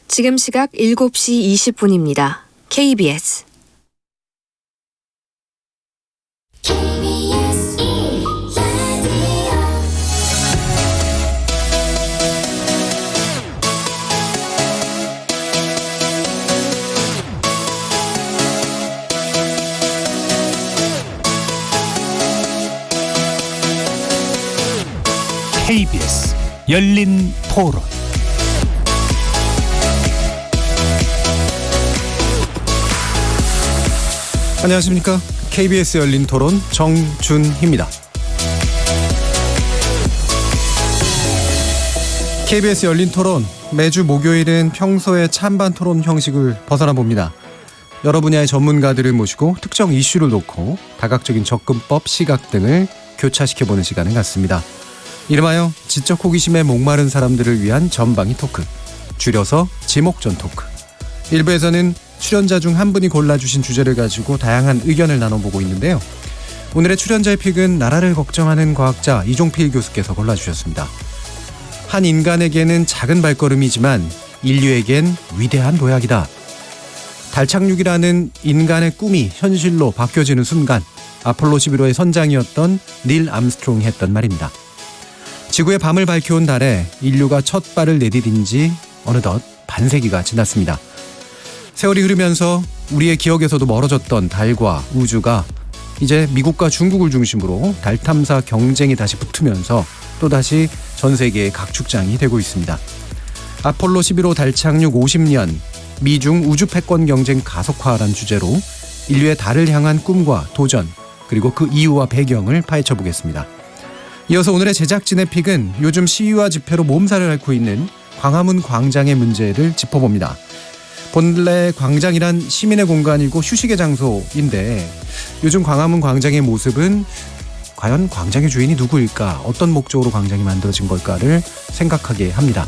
지금 시각 7시 20분입니다. KBS KBS 열린 토론. 안녕하십니까. KBS 열린 토론 정준희입니다. KBS 열린 토론 매주 목요일은 평소의 찬반 토론 형식을 벗어나 봅니다. 여러 분야의 전문가들을 모시고 특정 이슈를 놓고 다각적인 접근법, 시각 등을 교차시켜보는 시간을 갖습니다. 이름하여 지적 호기심에 목마른 사람들을 위한 전방위 토크, 줄여서 지목전 토크. 일부에서는 출연자 중 한 분이 골라주신 주제를 가지고 다양한 의견을 나눠보고 있는데요. 오늘의 출연자의 픽은 나라를 걱정하는 과학자 이종필 교수께서 골라주셨습니다. 한 인간에게는 작은 발걸음이지만 인류에겐 위대한 도약이다. 달 착륙이라는 인간의 꿈이 현실로 바뀌어지는 순간 아폴로 11호의 선장이었던 닐 암스트롱이 했던 말입니다. 지구의 밤을 밝혀온 달에 인류가 첫 발을 내디딘 지 어느덧 반세기가 지났습니다. 세월이 흐르면서 우리의 기억에서도 멀어졌던 달과 우주가 이제 미국과 중국을 중심으로 달 탐사 경쟁이 다시 붙으면서 또다시 전 세계의 각축장이 되고 있습니다. 아폴로 11호 달 착륙 50년, 미중 우주 패권 경쟁 가속화라는 주제로 인류의 달을 향한 꿈과 도전, 그리고 그 이유와 배경을 파헤쳐 보겠습니다. 이어서 오늘의 제작진의 픽은 요즘 시위와 집회로 몸살을 앓고 있는 광화문 광장의 문제를 짚어봅니다. 본래 광장이란 시민의 공간이고 휴식의 장소인데 요즘 광화문 광장의 모습은 과연 광장의 주인이 누구일까? 어떤 목적으로 광장이 만들어진 걸까를 생각하게 합니다.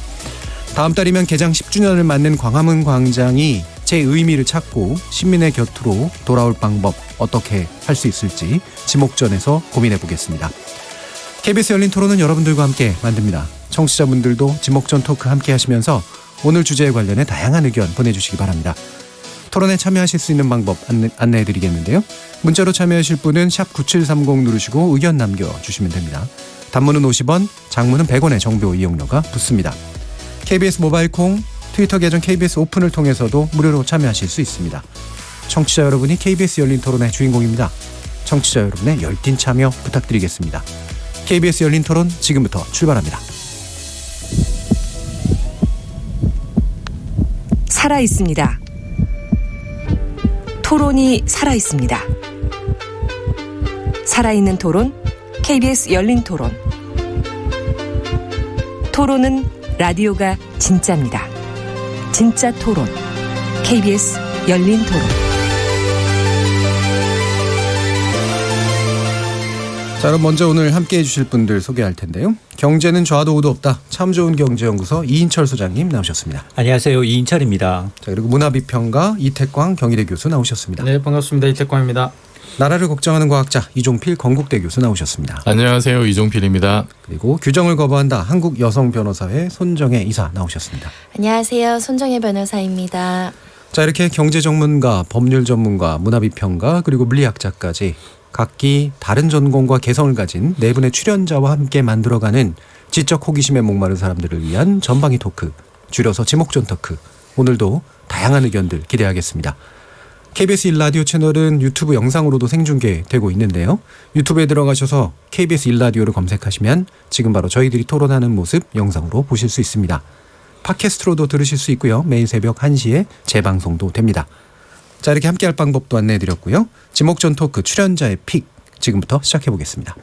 다음 달이면 개장 10주년을 맞는 광화문 광장이 제 의미를 찾고 시민의 곁으로 돌아올 방법 어떻게 할 수 있을지 지목전에서 고민해 보겠습니다. KBS 열린 토론은 여러분들과 함께 만듭니다. 청취자분들도 지목전 토크 함께 하시면서 오늘 주제에 관련해 다양한 의견 보내주시기 바랍니다. 토론에 참여하실 수 있는 방법 안내해드리겠는데요. 문자로 참여하실 분은 샵 9730 누르시고 의견 남겨주시면 됩니다. 단문은 50원, 장문은 100원의 정보 이용료가 붙습니다. KBS 모바일 콩, 트위터 계정 KBS 오픈을 통해서도 무료로 참여하실 수 있습니다. 청취자 여러분이 KBS 열린 토론의 주인공입니다. 청취자 여러분의 열띤 참여 부탁드리겠습니다. KBS 열린 토론 지금부터 출발합니다. 살아있습니다. 토론이 살아있습니다. 살아있는 토론, KBS 열린 토론. 토론은 라디오가 진짜입니다. 진짜 토론, KBS 열린 토론. 자, 그럼 먼저 오늘 함께해 주실 분들 소개할 텐데요. 경제는 좋아도 우도 없다. 참 좋은 경제연구소 이인철 소장님 나오셨습니다. 안녕하세요. 이인철입니다. 자, 그리고 문화비평가 이태광 경희대 교수 나오셨습니다. 네, 반갑습니다. 이태광입니다. 나라를 걱정하는 과학자 이종필 건국대 교수 나오셨습니다. 안녕하세요. 이종필입니다. 그리고 규정을 거부한다. 한국여성변호사회 손정혜 이사 나오셨습니다. 안녕하세요. 손정혜 변호사입니다. 자, 이렇게 경제 전문가, 법률 전문가, 문화비평가, 그리고 물리학자까지 각기 다른 전공과 개성을 가진 네 분의 출연자와 함께 만들어가는 지적 호기심에 목마른 사람들을 위한 전방위 토크, 줄여서 지목전 토크. 오늘도 다양한 의견들 기대하겠습니다. KBS 1라디오 채널은 유튜브 영상으로도 생중계되고 있는데요. 유튜브에 들어가셔서 KBS 1라디오를 검색하시면 지금 바로 저희들이 토론하는 모습 영상으로 보실 수 있습니다. 팟캐스트로도 들으실 수 있고요. 매일 새벽 1시에 재방송도 됩니다. 자, 이렇게 함께할 방법도 안내해드렸고요. 지목전 토크 출연자의 픽 지금부터 시작해보겠습니다.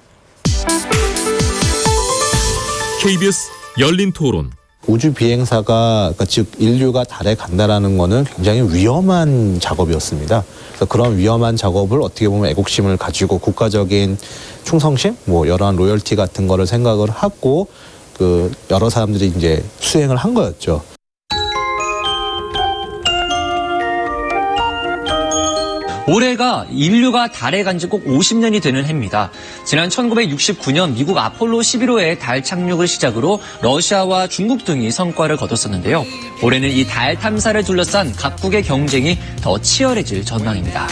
KBS 열린 토론. 우주 비행사가 그러니까 즉 인류가 달에 간다라는 거는 굉장히 위험한 작업이었습니다. 그래서 그런 위험한 작업을 어떻게 보면 애국심을 가지고 국가적인 충성심, 뭐 여러한 로열티 같은 거를 생각을 하고 그 여러 사람들이 이제 수행을 한 거였죠. 올해가 인류가 달에 간 지 꼭 50년이 되는 해입니다. 지난 1969년 미국 아폴로 11호의 달 착륙을 시작으로 러시아와 중국 등이 성과를 거뒀었는데요. 올해는 이 달 탐사를 둘러싼 각국의 경쟁이 더 치열해질 전망입니다.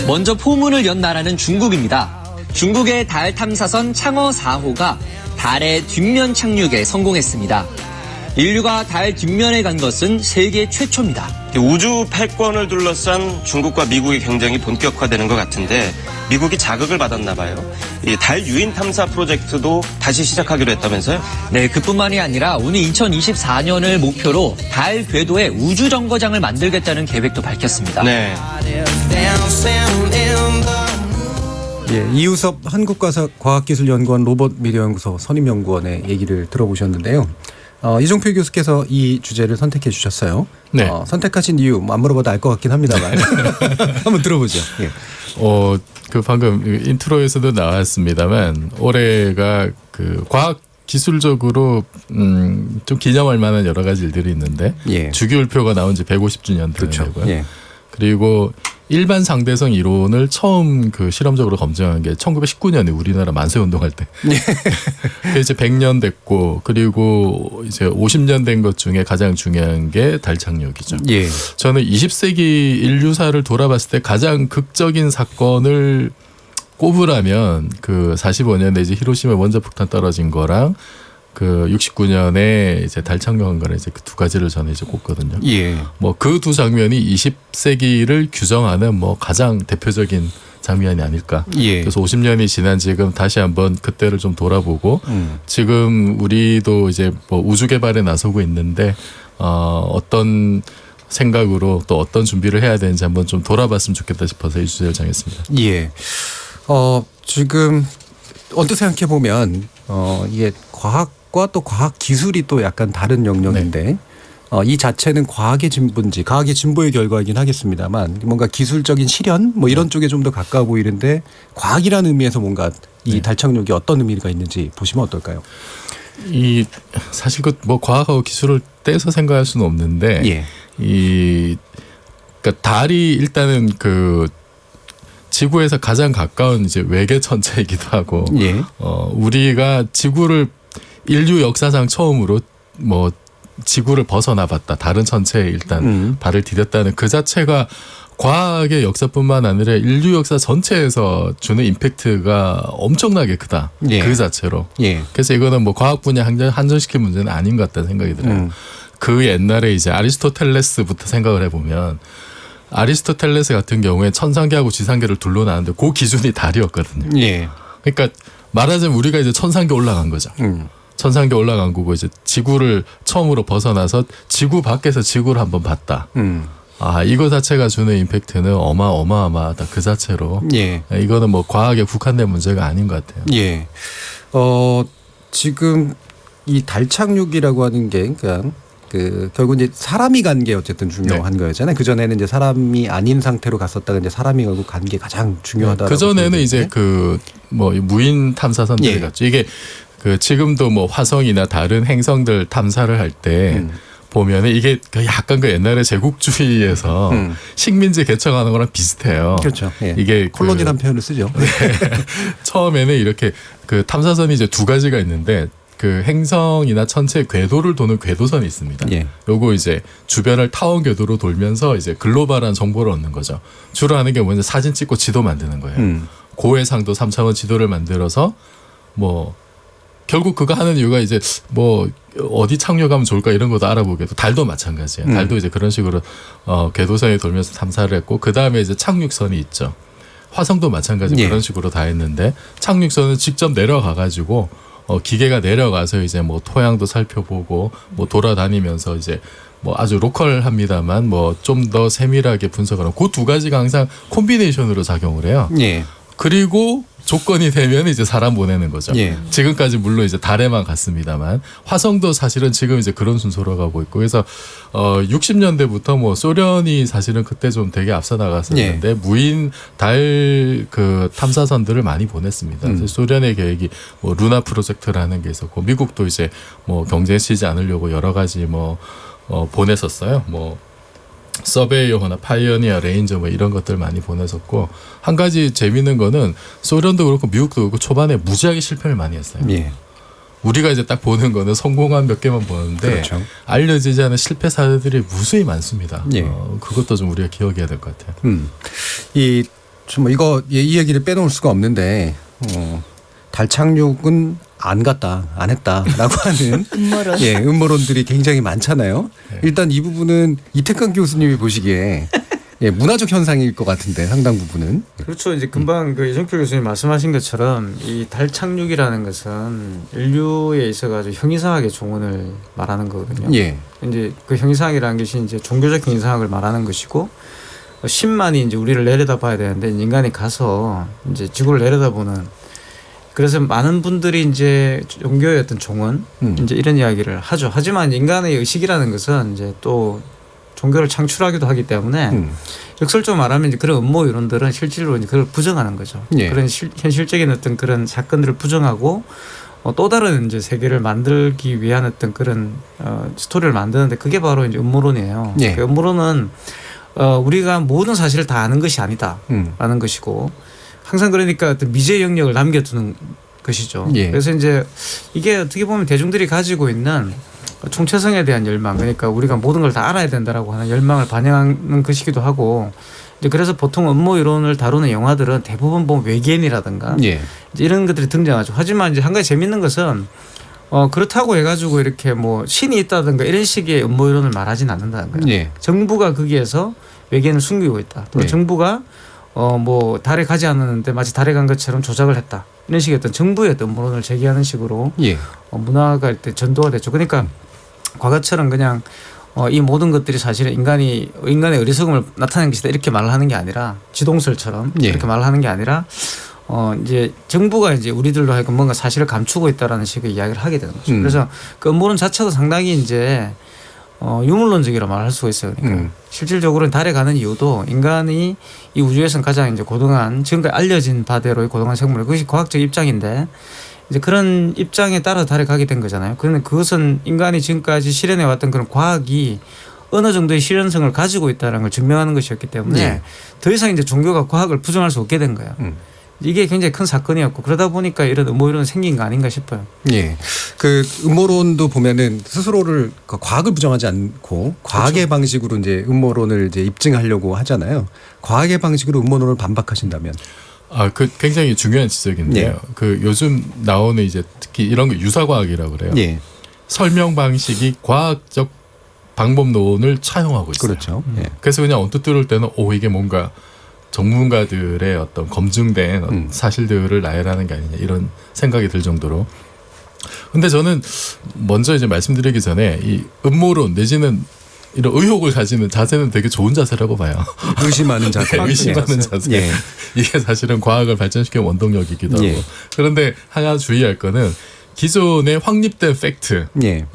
먼저 포문을 연 나라는 중국입니다. 중국의 달 탐사선 창어 4호가 달의 뒷면 착륙에 성공했습니다. 인류가 달 뒷면에 간 것은 세계 최초입니다. 우주 패권을 둘러싼 중국과 미국의 경쟁이 본격화되는 것 같은데 미국이 자극을 받았나 봐요. 이 달 유인 탐사 프로젝트도 다시 시작하기로 했다면서요? 네, 그뿐만이 아니라 오늘 2024년을 목표로 달 궤도에 우주 정거장을 만들겠다는 계획도 밝혔습니다. 네. 예, 이우섭 한국과학기술연구원 로봇미래연구소 선임연구원의 얘기를 들어보셨는데요. 이종필 교수께서 이 주제를 선택해 주셨어요. 네. 선택하신 이유 안 물어봐도 알 것 같긴 합니다만 한번 들어보죠. 예. 그 방금 인트로에서도 나왔습니다만 올해가 그 과학 기술적으로 좀 기념할 만한 여러 가지 일들이 있는데 예. 주기율표가 나온 지 150주년 그렇죠. 되고요. 예. 그리고 일반 상대성 이론을 처음 그 실험적으로 검증한 게 1919년에 우리나라 만세운동할 때. 그게 이제 100년 됐고 그리고 이제 50년 된 것 중에 가장 중요한 게 달 착륙이죠. 예. 저는 20세기 인류사를 돌아봤을 때 가장 극적인 사건을 꼽으라면 그 45년에 이제 히로시마 원자폭탄 떨어진 거랑 그 69년에 이제 달 착륙한 거는 이제 그 두 가지를 저는 이제 꼽거든요. 예. 뭐 그 두 장면이 20세기를 규정하는 뭐 가장 대표적인 장면이 아닐까. 예. 그래서 50년이 지난 지금 다시 한번 그때를 좀 돌아보고 지금 우리도 이제 뭐 우주 개발에 나서고 있는데 어떤 생각으로 또 어떤 준비를 해야 되는지 한번 좀 돌아봤으면 좋겠다 싶어서 이 주제를 정했습니다. 예. 지금 언뜻 생각해 보면 이게 과학과 또 과학 기술이 또 약간 다른 영역인데 이 자체는 과학의 진보인지 과학의 진보의 결과이긴 하겠습니다만 뭔가 기술적인 실현 뭐 이런 쪽에 좀 더 가까워 보이는데 과학이라는 의미에서 뭔가 이 달 착륙이 어떤 의미가 있는지 보시면 어떨까요? 이 사실 그 뭐 과학하고 기술을 떼서 생각할 수는 없는데 예. 그러니까 달이 일단은 그 지구에서 가장 가까운 이제 외계 천체이기도 하고 예. 우리가 지구를 인류 역사상 처음으로 뭐 지구를 벗어나봤다. 다른 천체에 일단 발을 디뎠다는 그 자체가 과학의 역사뿐만 아니라 인류 역사 전체에서 주는 임팩트가 엄청나게 크다. 예. 그 자체로. 예. 그래서 이거는 뭐 과학 분야 한정시킬 문제는 아닌 것 같다는 생각이 들어요. 그 옛날에 이제 아리스토텔레스부터 생각을 해보면 아리스토텔레스 같은 경우에 천상계하고 지상계를 둘러나는데 그 기준이 달이었거든요. 예. 그러니까 말하자면 우리가 이제 천상계 올라간 거죠. 천상계 올라간 거고 이제 지구를 처음으로 벗어나서 지구 밖에서 지구를 한번 봤다. 이거 자체가 주는 임팩트는 어마어마하다. 그 자체로. 예. 이거는 뭐 과학에 국한된 문제가 아닌 것 같아요. 예. 지금 이 달 착륙이라고 하는 게 그러니까 결국 이제 사람이 간 게 어쨌든 중요한 거였잖아요. 그 전에는 이제 사람이 아닌 상태로 갔었다가 이제 사람이 가고 간 게 가장 중요하다. 그 전에는 이제 그 뭐 무인 탐사선들이 예. 갔죠. 이게 그 지금도 뭐 화성이나 다른 행성들 탐사를 할 때 보면은 이게 약간 그 옛날에 제국주의에서 식민지 개척하는 거랑 비슷해요. 그렇죠. 예. 이게 콜로니란 표현을 쓰죠. 네. 처음에는 이렇게 그 탐사선이 이제 두 가지가 있는데 그 행성이나 천체 궤도를 도는 궤도선이 있습니다. 예. 요거 이제 주변을 타원 궤도로 돌면서 이제 글로벌한 정보를 얻는 거죠. 주로 하는 게 뭐냐 사진 찍고 지도 만드는 거예요. 고해상도 3차원 지도를 만들어서 뭐 결국 그거 하는 이유가 이제 뭐 어디 착륙하면 좋을까 이런 것도 알아보게도 달도 마찬가지예요. 달도 이제 그런 식으로 궤도선에 돌면서 탐사를 했고 그 다음에 이제 착륙선이 있죠. 화성도 마찬가지로 예. 그런 식으로 다 했는데 착륙선은 직접 내려가 가지고 기계가 내려가서 이제 뭐 토양도 살펴보고 뭐 돌아다니면서 이제 뭐 아주 로컬합니다만 뭐 좀 더 세밀하게 분석을 하고 그 두 가지가 항상 콤비네이션으로 작용을 해요. 예. 그리고 조건이 되면 이제 사람 보내는 거죠. 예. 지금까지 물론 이제 달에만 갔습니다만 화성도 사실은 지금 이제 그런 순서로 가고 있고 그래서 60년대부터 뭐 소련이 사실은 그때 좀 되게 앞서 나갔었는데 예. 무인 달 그 탐사선들을 많이 보냈습니다. 그래서 소련의 계획이 뭐 루나 프로젝트라는 게 있었고 미국도 이제 뭐 경쟁 치지 않으려고 여러 가지 뭐 보냈었어요. 뭐 서베이어나 파이어니어, 레인저 뭐 이런 것들 많이 보냈었고 한 가지 재밌는 거는 소련도 그렇고 미국도 그렇고 초반에 무지하게 실패를 많이 했어요. 예. 우리가 이제 딱 보는 거는 성공한 몇 개만 보는데 그렇죠. 알려지지 않은 실패 사례들이 무수히 많습니다. 예. 그것도 좀 우리가 기억해야 될 것 같아요. 이 얘기를 빼놓을 수가 없는데 달 착륙은 안 했다라고 하는 음모론. 예, 음모론들이 굉장히 많잖아요. 네. 일단 이 부분은 이태강 교수님이 보시기에 예, 문화적 현상일 것 같은데 상당 부분은 그렇죠. 이제 금방 그 이정표 교수님 말씀하신 것처럼 이 달 착륙이라는 것은 인류에 있어가지고 형이상학의 종언을 말하는 거거든요. 예. 이제 그 형이상학이라는 것이 이제 종교적 형이상학을 말하는 것이고 신만이 이제 우리를 내려다봐야 되는데 인간이 가서 이제 지구를 내려다보는. 그래서 많은 분들이 이제 종교의 어떤 종언 이제 이런 이야기를 하죠. 하지만 인간의 의식이라는 것은 이제 또 종교를 창출하기도 하기 때문에 역설적으로 말하면 이제 그런 음모 이론들은 실질로 이제 그걸 부정하는 거죠. 예. 그런 현실적인 어떤 그런 사건들을 부정하고 또 다른 이제 세계를 만들기 위한 어떤 그런 스토리를 만드는데 그게 바로 이제 음모론이에요. 예. 그 음모론은 우리가 모든 사실을 다 아는 것이 아니다라는 것이고. 항상 그러니까 어떤 미지의 영역을 남겨두는 것이죠. 예. 그래서 이제 이게 어떻게 보면 대중들이 가지고 있는 총체성에 대한 열망, 그러니까 우리가 모든 걸 다 알아야 된다라고 하는 열망을 반영하는 것이기도 하고, 이제 그래서 보통 음모 이론을 다루는 영화들은 대부분 보면 외계인이라든가 예. 이제 이런 것들이 등장하죠. 하지만 이제 한 가지 재밌는 것은 그렇다고 해가지고 이렇게 뭐 신이 있다든가 이런 식의 음모 이론을 말하지는 않는다는 거예요. 예. 정부가 거기에서 외계인을 숨기고 있다. 또 예. 정부가 뭐 달에 가지 않았는데 마치 달에 간 것처럼 조작을 했다. 이런 식의 어떤 정부의 어떤 음모론을 제기하는 식으로 예. 문화가 이때 전도가 됐죠. 그러니까 과거처럼 그냥 이 모든 것들이 사실은 인간의 어리석음을 나타내는 것이다 이렇게 말을 하는 게 아니라 지동설처럼 예. 이렇게 말을 하는 게 아니라 이제 정부가 이제 우리들로 하여금 뭔가 사실을 감추고 있다라는 식의 이야기를 하게 되는 거죠. 그래서 그 음모론 자체도 상당히 이제 유물론적이라 말할 수가 있어요. 그러니까 실질적으로는 달에 가는 이유도 인간이 이 우주에서는 가장 이제 고등한 지금까지 알려진 바대로의 고등한 생물 그것이 과학적 입장인데 이제 그런 입장에 따라 달에 가게 된 거잖아요. 그런데 그것은 인간이 지금까지 실현해 왔던 그런 과학이 어느 정도의 실현성을 가지고 있다는 걸 증명하는 것이었기 때문에 예. 더 이상 이제 종교가 과학을 부정할 수 없게 된 거예요. 이게 굉장히 큰 사건이었고 그러다 보니까 이런 음모론이 생긴 거 아닌가 싶어요. 예. 그 음모론도 보면은 스스로를 과학을 부정하지 않고 과학의 그렇죠. 방식으로 이제 음모론을 이제 입증하려고 하잖아요. 과학의 방식으로 음모론을 반박하신다면 그 굉장히 중요한 지적인데요. 예. 그 요즘 나오는 이제 특히 이런 거 유사과학이라고 그래요. 예. 설명 방식이 과학적 방법론을 차용하고 있어요. 그렇죠. 예. 그래서 그냥 언뜻 들을 때는 이게 뭔가 전문가들의 어떤 검증된 사실들을 나열하는 게 아니냐 이런 생각이 들 정도로. 근데 저는 먼저 이제 말씀드리기 전에 이 음모론 내지는 이런 의혹을 가지는 자세는 되게 좋은 자세라고 봐요. 의심하는 자세. 네, 의심하는 자세. 예. 이게 사실은 과학을 발전시키는 원동력이기도 하고. 예. 그런데 하나 주의할 거는 기존의 확립된 팩트를 예.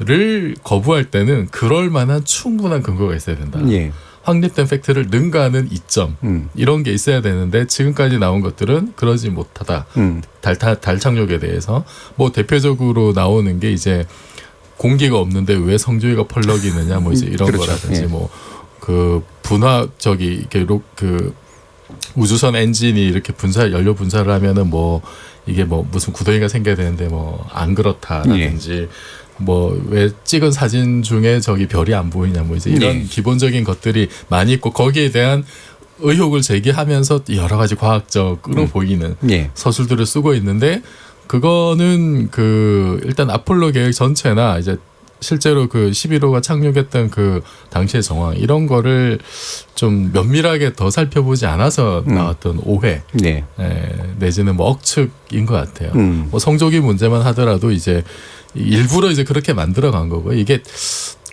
거부할 때는 그럴 만한 충분한 근거가 있어야 된다. 예. 확립된 팩트를 능가하는 이점 이런 게 있어야 되는데 지금까지 나온 것들은 그러지 못하다. 달 착륙에 대해서 뭐 대표적으로 나오는 게 이제 공기가 없는데 왜 성조기가 펄럭이느냐 뭐 이제 이런 그렇죠. 거라든지 예. 뭐 그 분화 이렇게 그 우주선 엔진이 이렇게 연료 분사를 하면은 뭐 이게 뭐 무슨 구덩이가 생겨야 되는데 뭐 안 그렇다라든지. 예. 뭐 왜 찍은 사진 중에 저기 별이 안 보이냐 뭐 이제 이런 네. 기본적인 것들이 많이 있고 거기에 대한 의혹을 제기하면서 여러 가지 과학적으로 보이는 예. 서술들을 쓰고 있는데 그거는 그 일단 아폴로 계획 전체나 이제 실제로 그 11호가 착륙했던 그 당시의 정황 이런 거를 좀 면밀하게 더 살펴보지 않아서 나왔던 오해 네. 내지는 뭐 억측인 것 같아요. 음. 뭐 성조기 문제만 하더라도 이제 일부러 이제 그렇게 만들어 간 거고 이게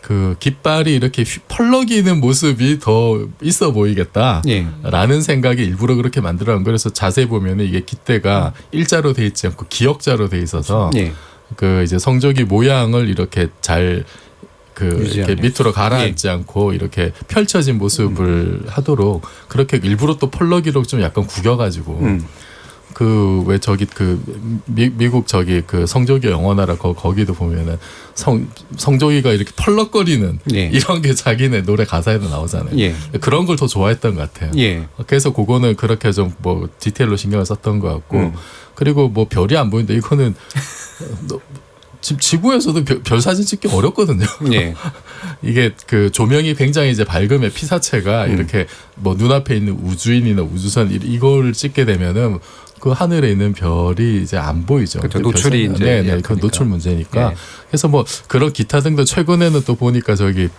그 깃발이 이렇게 펄럭이는 모습이 더 있어 보이겠다라는 생각이 일부러 그렇게 만들어 간 거예요. 그래서 자세히 보면 이게 깃대가 일자로 돼 있지 않고 기역자로 돼 있어서 그 이제 성조기 모양을 이렇게 잘 그 이렇게 밑으로 가라앉지 않고 이렇게 펼쳐진 모습을 하도록 그렇게 일부러 또 펄럭이로 좀 약간 구겨가지고 그 왜 저기 그 미국 저기 그 성조기 영원하라 거기도 보면은 성조기가 이렇게 펄럭거리는 예. 이런 게 자기네 노래 가사에도 나오잖아요. 예. 그런 걸 더 좋아했던 것 같아요. 예. 그래서 그거는 그렇게 좀 뭐 디테일로 신경을 썼던 것 같고 그리고 뭐 별이 안 보이는데 이거는 지금 지구에서도 별 사진 찍기 어렵거든요. 예. 이게 그 조명이 굉장히 이제 밝음의 피사체가 이렇게 뭐 눈앞에 있는 우주인이나 우주선 이걸 찍게 되면은 그 하늘에 있는 별이 이제 안 보이죠. 그렇죠. 그 노출이 별선- 이제 네, 약하니까. 그 노출 문제니까. 예. 그래서 뭐 그런 기타 등등 최근에는 또 보니까 저기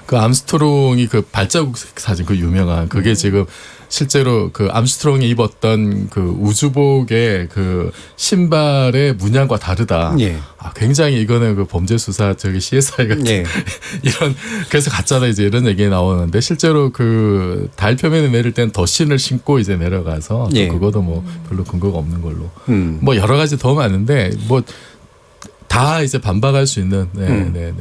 그 암스트롱이 그 발자국 사진 그 유명한 그게 지금 실제로 그 암스트롱이 입었던 그 우주복의 그 신발의 문양과 다르다. 예. 아, 굉장히 이거는 그 범죄 수사 저기 CSI 같은 예. 이런 그래서 가짜다 이제 이런 얘기 나오는데 실제로 그 달 표면에 내릴 땐 덧신을 신고 이제 내려가서 또 예. 그것도 뭐 별로 근거가 없는 걸로 음. 뭐 여러 가지 더 많은데 뭐 다 이제 반박할 수 있는 네.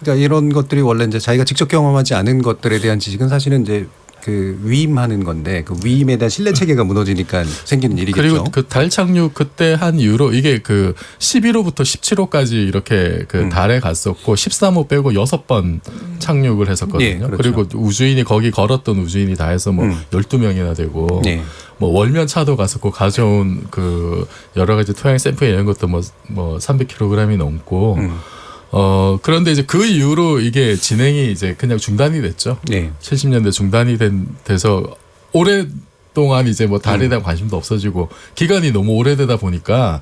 그러니까 이런 것들이 원래 이제 자기가 직접 경험하지 않은 것들에 대한 지식은 사실은 이제 그 위임하는 건데 그 위임에 대한 신뢰 체계가 무너지니까 생기는 일이겠죠. 그리고 그 달 착륙 그때 한 이후로 이게 그 11호부터 17호까지 이렇게 그 달에 갔었고 13호 빼고 6번 착륙을 했었거든요. 예, 그렇죠. 그리고 우주인이 거기 걸었던 우주인이 다 해서 뭐 12명이나 되고 예. 뭐 월면 차도 갔었고 가져온 그 여러 가지 토양 샘플 이런 것도 뭐 300kg이 넘고 그런데 이제 그 이후로 이게 진행이 이제 그냥 중단이 됐죠. 예. 70년대 중단이 돼서 오랫동안 이제 뭐 달에 대한 관심도 없어지고 기간이 너무 오래되다 보니까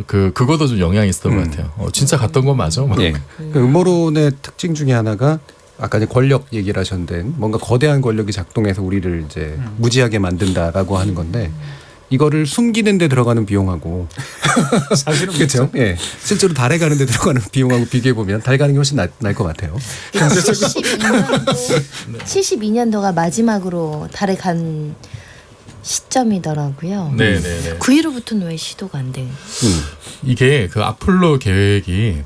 그것도 좀 영향이 있었던 것 같아요. 진짜 갔던 건 맞아. 막. 예. 그 음모론의 특징 중에 하나가 아까 이제 권력 얘기를 하셨는데 뭔가 거대한 권력이 작동해서 우리를 이제 무지하게 만든다라고 하는 건데 이거를 숨기는 데 들어가는 비용하고 사실은 그렇죠. 예. 실제로 달에 가는 데 들어가는 비용하고 비교해 보면 달 가는 게 훨씬 나을 것 같아요. 72년도가 마지막으로 달에 간 시점이더라고요. 네네네. 그 이후로부터는 왜 시도가 안 돼요? 이게 그 아폴로 계획이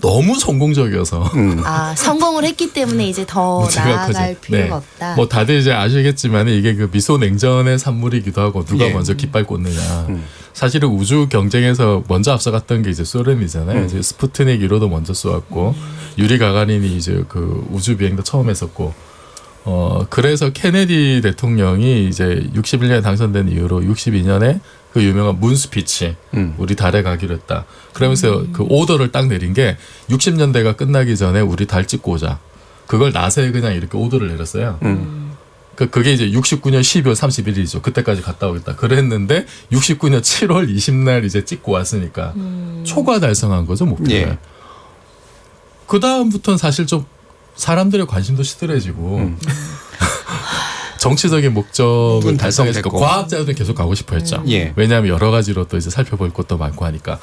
너무 성공적이어서 아, 성공을 했기 때문에 이제 더 문제가 나아갈 커지- 필요가 네. 없다. 뭐 다들 이제 아시겠지만 이게 그 미소 냉전의 산물이기도 하고 누가 예. 먼저 깃발 꽂느냐. 사실은 우주 경쟁에서 먼저 앞서갔던 게 이제 소련이잖아요. 이제 스푸트닉 1호도 먼저 쏘았고 유리 가가린이 이제 그 우주 비행도 처음 했었고. 그래서 케네디 대통령이 이제 61년에 당선된 이후로 62년에 그 유명한 문 스피치 우리 달에 가기로 했다. 그러면서 그 오더를 딱 내린 게 60년대가 끝나기 전에 우리 달 찍고 오자. 그걸 나사에 그냥 이렇게 오더를 내렸어요. 그게 이제 69년 12월 31일이죠. 그때까지 갔다 오겠다. 그랬는데 69년 7월 20날 이제 찍고 왔으니까 초과 달성한 거죠, 목표를. 예. 그 다음부터는 사실 좀 사람들의 관심도 시들해지고 정치적인 목적을 달성했고 과학자들은 계속 가고 싶어 했죠. 예. 왜냐하면 여러 가지로 또 이제 살펴볼 것도 많고 하니까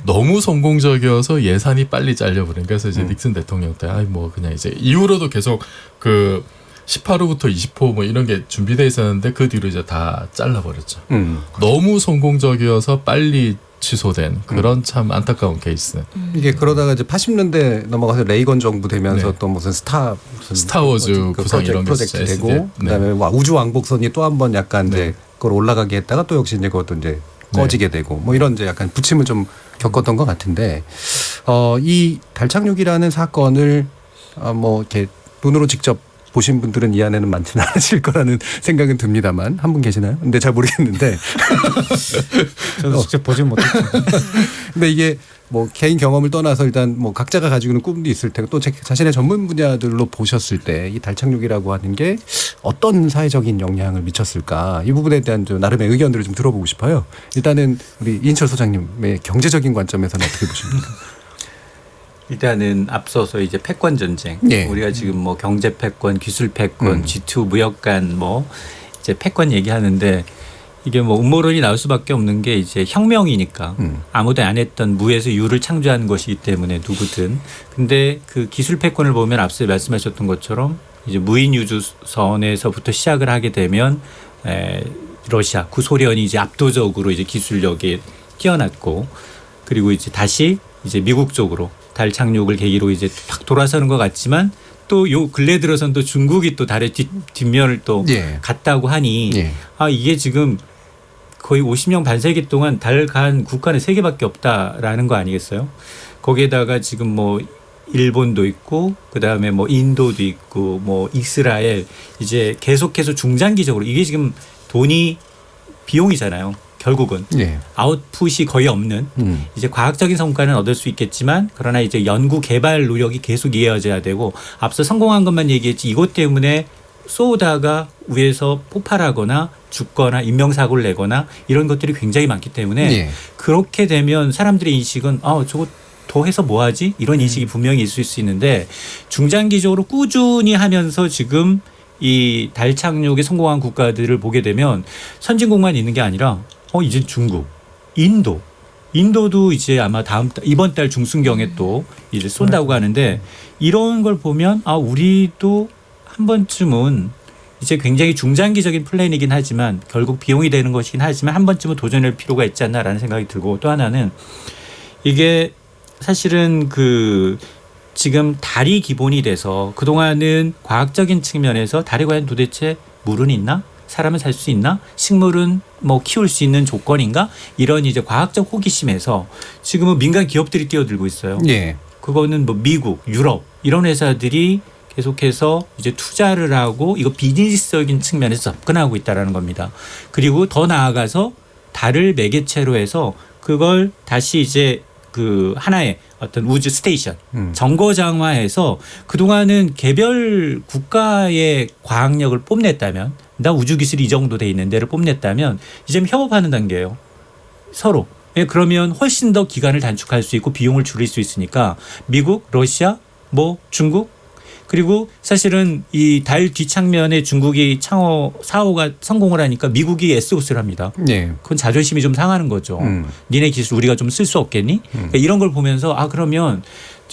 너무 성공적이어서 예산이 빨리 잘려버린. 그래서 이제 닉슨 대통령 때 뭐 그냥 이제 이후로도 계속 그 18호부터 20호 뭐 이런 게 준비돼 있었는데 그 뒤로 이제 다 잘라버렸죠. 너무 성공적이어서 빨리 취소된 그런 참 안타까운 케이스. 이게 그러다가 이제 80년대 넘어가서 레이건 정부 되면서 네. 또 무슨 스타워즈 구상 이런 게 프로젝트 있었죠, 되고 SD. 네. 그다음에 우주 왕복선이 또 한 번 약간 네. 이제 그걸 올라가게 했다가 또 역시 이제 그것도 이제 꺼지게 되고 뭐 이런 이제 약간 부침을 좀 겪었던 것 같은데 이 달 착륙이라는 사건을 뭐 이렇게 눈으로 직접 보신 분들은 이 안에는 많지는 않으실 거라는 생각은 듭니다만 한 분 계시나요? 근데 잘 모르겠는데 저도 직접 보진 못했죠. 근데 이게 뭐 개인 경험을 떠나서 일단 뭐 각자가 가지고 있는 꿈도 있을 테고 또 자신의 전문 분야들로 보셨을 때 이 달 착륙이라고 하는 게 어떤 사회적인 영향을 미쳤을까 이 부분에 대한 좀 나름의 의견들을 좀 들어보고 싶어요. 일단은 우리 이인철 소장님의 경제적인 관점에서는 어떻게 보십니까? 일단은 앞서서 이제 패권 전쟁. 예. 우리가 지금 뭐 경제 패권, 기술 패권, G2 무역 간 뭐 이제 패권 얘기하는데 이게 뭐 음모론이 나올 수밖에 없는 게 이제 혁명이니까 아무도 안 했던 무에서 유를 창조하는 것이기 때문에 누구든. 근데 그 기술 패권을 보면 앞서 말씀하셨던 것처럼 이제 무인 유주선에서부터 시작을 하게 되면 러시아, 구소련이 이제 압도적으로 이제 기술력에 뛰어났고 그리고 이제 다시 이제 미국 쪽으로 달 착륙을 계기로 이제 탁 돌아서는 것 같지만 또 요 근래 들어선 또 중국이 또 달의 뒷면을 또 예. 갔다고 하니 예. 아 이게 지금 거의 50년 반세기 동안 달 간 국가는 3개밖에 없다라는 거 아니겠어요? 거기에다가 지금 뭐 일본도 있고 그다음에 뭐 인도도 있고 뭐 이스라엘 이제 계속해서 중장기적으로 이게 지금 돈이 비용이잖아요. 결국은 예. 아웃풋이 거의 없는 이제 과학적인 성과는 얻을 수 있겠지만 그러나 이제 연구 개발 노력이 계속 이어져야 되고 앞서 성공한 것만 얘기했지 이것 때문에 쏘다가 위에서 폭발하거나 죽거나 인명사고를 내거나 이런 것들이 굉장히 많기 때문에 예. 그렇게 되면 사람들의 인식은 저거 더 해서 뭐하지? 이런 인식이 분명히 있을 수 있는데 중장기적으로 꾸준히 하면서 지금 이 달 착륙에 성공한 국가들을 보게 되면 선진국만 있는 게 아니라 이제 중국, 인도도 이제 아마 이번 달 중순경에 또 이제 쏜다고 하는데 이런 걸 보면 우리도 한 번쯤은 이제 굉장히 중장기적인 플랜이긴 하지만 결국 비용이 되는 것이긴 하지만 한 번쯤은 도전할 필요가 있지 않나라는 생각이 들고 또 하나는 이게 사실은 지금 달이 기본이 돼서 그동안은 과학적인 측면에서 달에 과연 도대체 물은 있나? 사람은 살 수 있나? 식물은 뭐 키울 수 있는 조건인가? 이런 이제 과학적 호기심에서 지금은 민간 기업들이 뛰어들고 있어요. 예. 그거는 뭐 미국, 유럽 이런 회사들이 계속해서 이제 투자를 하고 이거 비즈니스적인 측면에서 접근하고 있다라는 겁니다. 그리고 더 나아가서 달을 매개체로 해서 그걸 다시 이제 하나의 어떤 우주 스테이션 정거장화해서 그동안은 개별 국가의 과학력을 뽐냈다면 나 우주 기술이 이 정도 돼 있는 데를 뽐냈다면 이제는 협업하는 단계예요. 서로. 그러면 훨씬 더 기간을 단축할 수 있고 비용을 줄일 수 있으니까 미국, 러시아, 뭐 중국 그리고 사실은 이 달 뒷창면에 중국이 창호 4호가 성공을 하니까 미국이 SOS를 합니다. 예. 그건 자존심이 좀 상하는 거죠. 니네 기술 우리가 좀 쓸 수 없겠니? 그러니까 이런 걸 보면서 그러면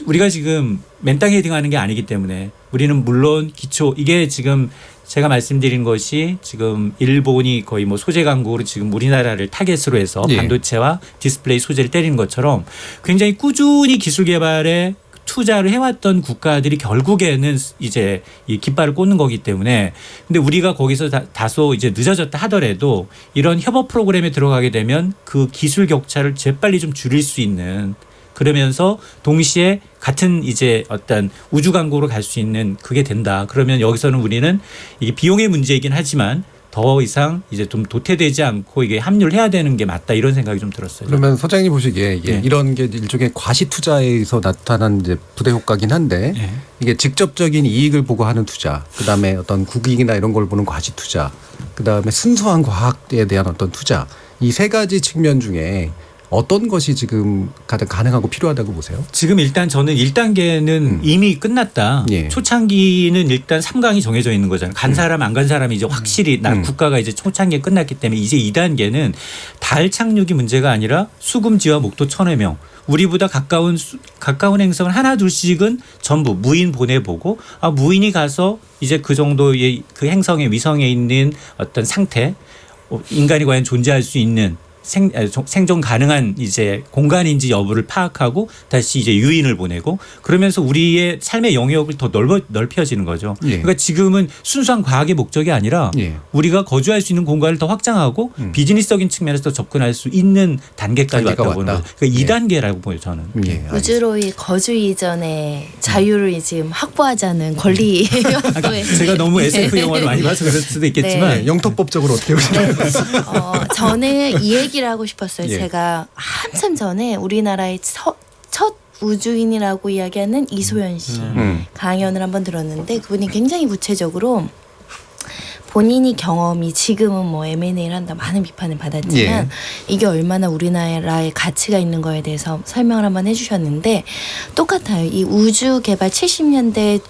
우리가 지금 맨땅 헤딩하는 게 아니기 때문에 우리는 물론 기초 이게 지금 제가 말씀드린 것이 지금 일본이 거의 뭐 소재 강국으로 지금 우리나라를 타겟으로 해서 반도체와 디스플레이 소재를 때리는 것처럼 굉장히 꾸준히 기술 개발에 투자를 해왔던 국가들이 결국에는 이제 이 깃발을 꽂는 거기 때문에 근데 우리가 거기서 다소 이제 늦어졌다 하더라도 이런 협업 프로그램에 들어가게 되면 그 기술 격차를 재빨리 좀 줄일 수 있는 그러면서 동시에 같은 이제 어떤 우주 강국으로 갈 수 있는 그게 된다. 그러면 여기서는 우리는 이게 비용의 문제이긴 하지만 더 이상 이제 좀 도태되지 않고 이게 합류를 해야 되는 게 맞다 이런 생각이 좀 들었어요. 그러면 소장님 보시기에 이런 게 일종의 과시 투자에서 나타난 이제 부대 효과긴 한데 이게 직접적인 이익을 보고 하는 투자, 그다음에 어떤 국익이나 이런 걸 보는 과시 투자, 그다음에 순수한 과학에 대한 어떤 투자 이 세 가지 측면 중에 어떤 것이 지금 가장 가능하고 필요하다고 보세요? 지금 일단 저는 1단계는 이미 끝났다. 초창기는 일단 3강이 정해져 있는 거잖아요. 간 사람 안 간 사람이 이제 확실히 국가가 이제 초창기에 끝났기 때문에 이제 2단계는 달 착륙이 문제가 아니라 수금지와 목도 천회명 우리보다 가까운 행성을 하나 둘씩은 전부 무인 보내보고 무인이 가서 이제 그 정도의 그 행성의 위성에 있는 어떤 상태 인간이 과연 존재할 수 있는 생존 가능한 이제 공간인지 여부를 파악하고 다시 이제 유인을 보내고 그러면서 우리의 삶의 영역을 더 넓혀지는 거죠. 그러니까 지금은 순수한 과학의 목적이 아니라 우리가 거주할 수 있는 공간을 더 확장하고 비즈니스적인 측면에서 더 접근할 수 있는 단계까지 왔다고 보는 거죠. 그러니까 2단계라고 보여요 저는. 우주로의 거주 이전에 자유를 지금 확보하자는 권리. 제가 너무 SF 영화를 많이 봐서 그럴 수도 있겠지만 영토법적으로 어떻게 보시나요? 저는 이 얘기를 하고 싶었어요. 제가 한참 전에 우리나라의 첫 우주인이라고 이야기하는 이소연 씨 강연을 한번 들었는데 그분이 굉장히 구체적으로 본인이 경험이 지금은 뭐 M&A를 한다 많은 비판을 받았지만 이게 얼마나 우리나라의 가치가 있는 거에 대해서 설명을 한번 해주셨는데 똑같아요. 이 우주 개발 70년대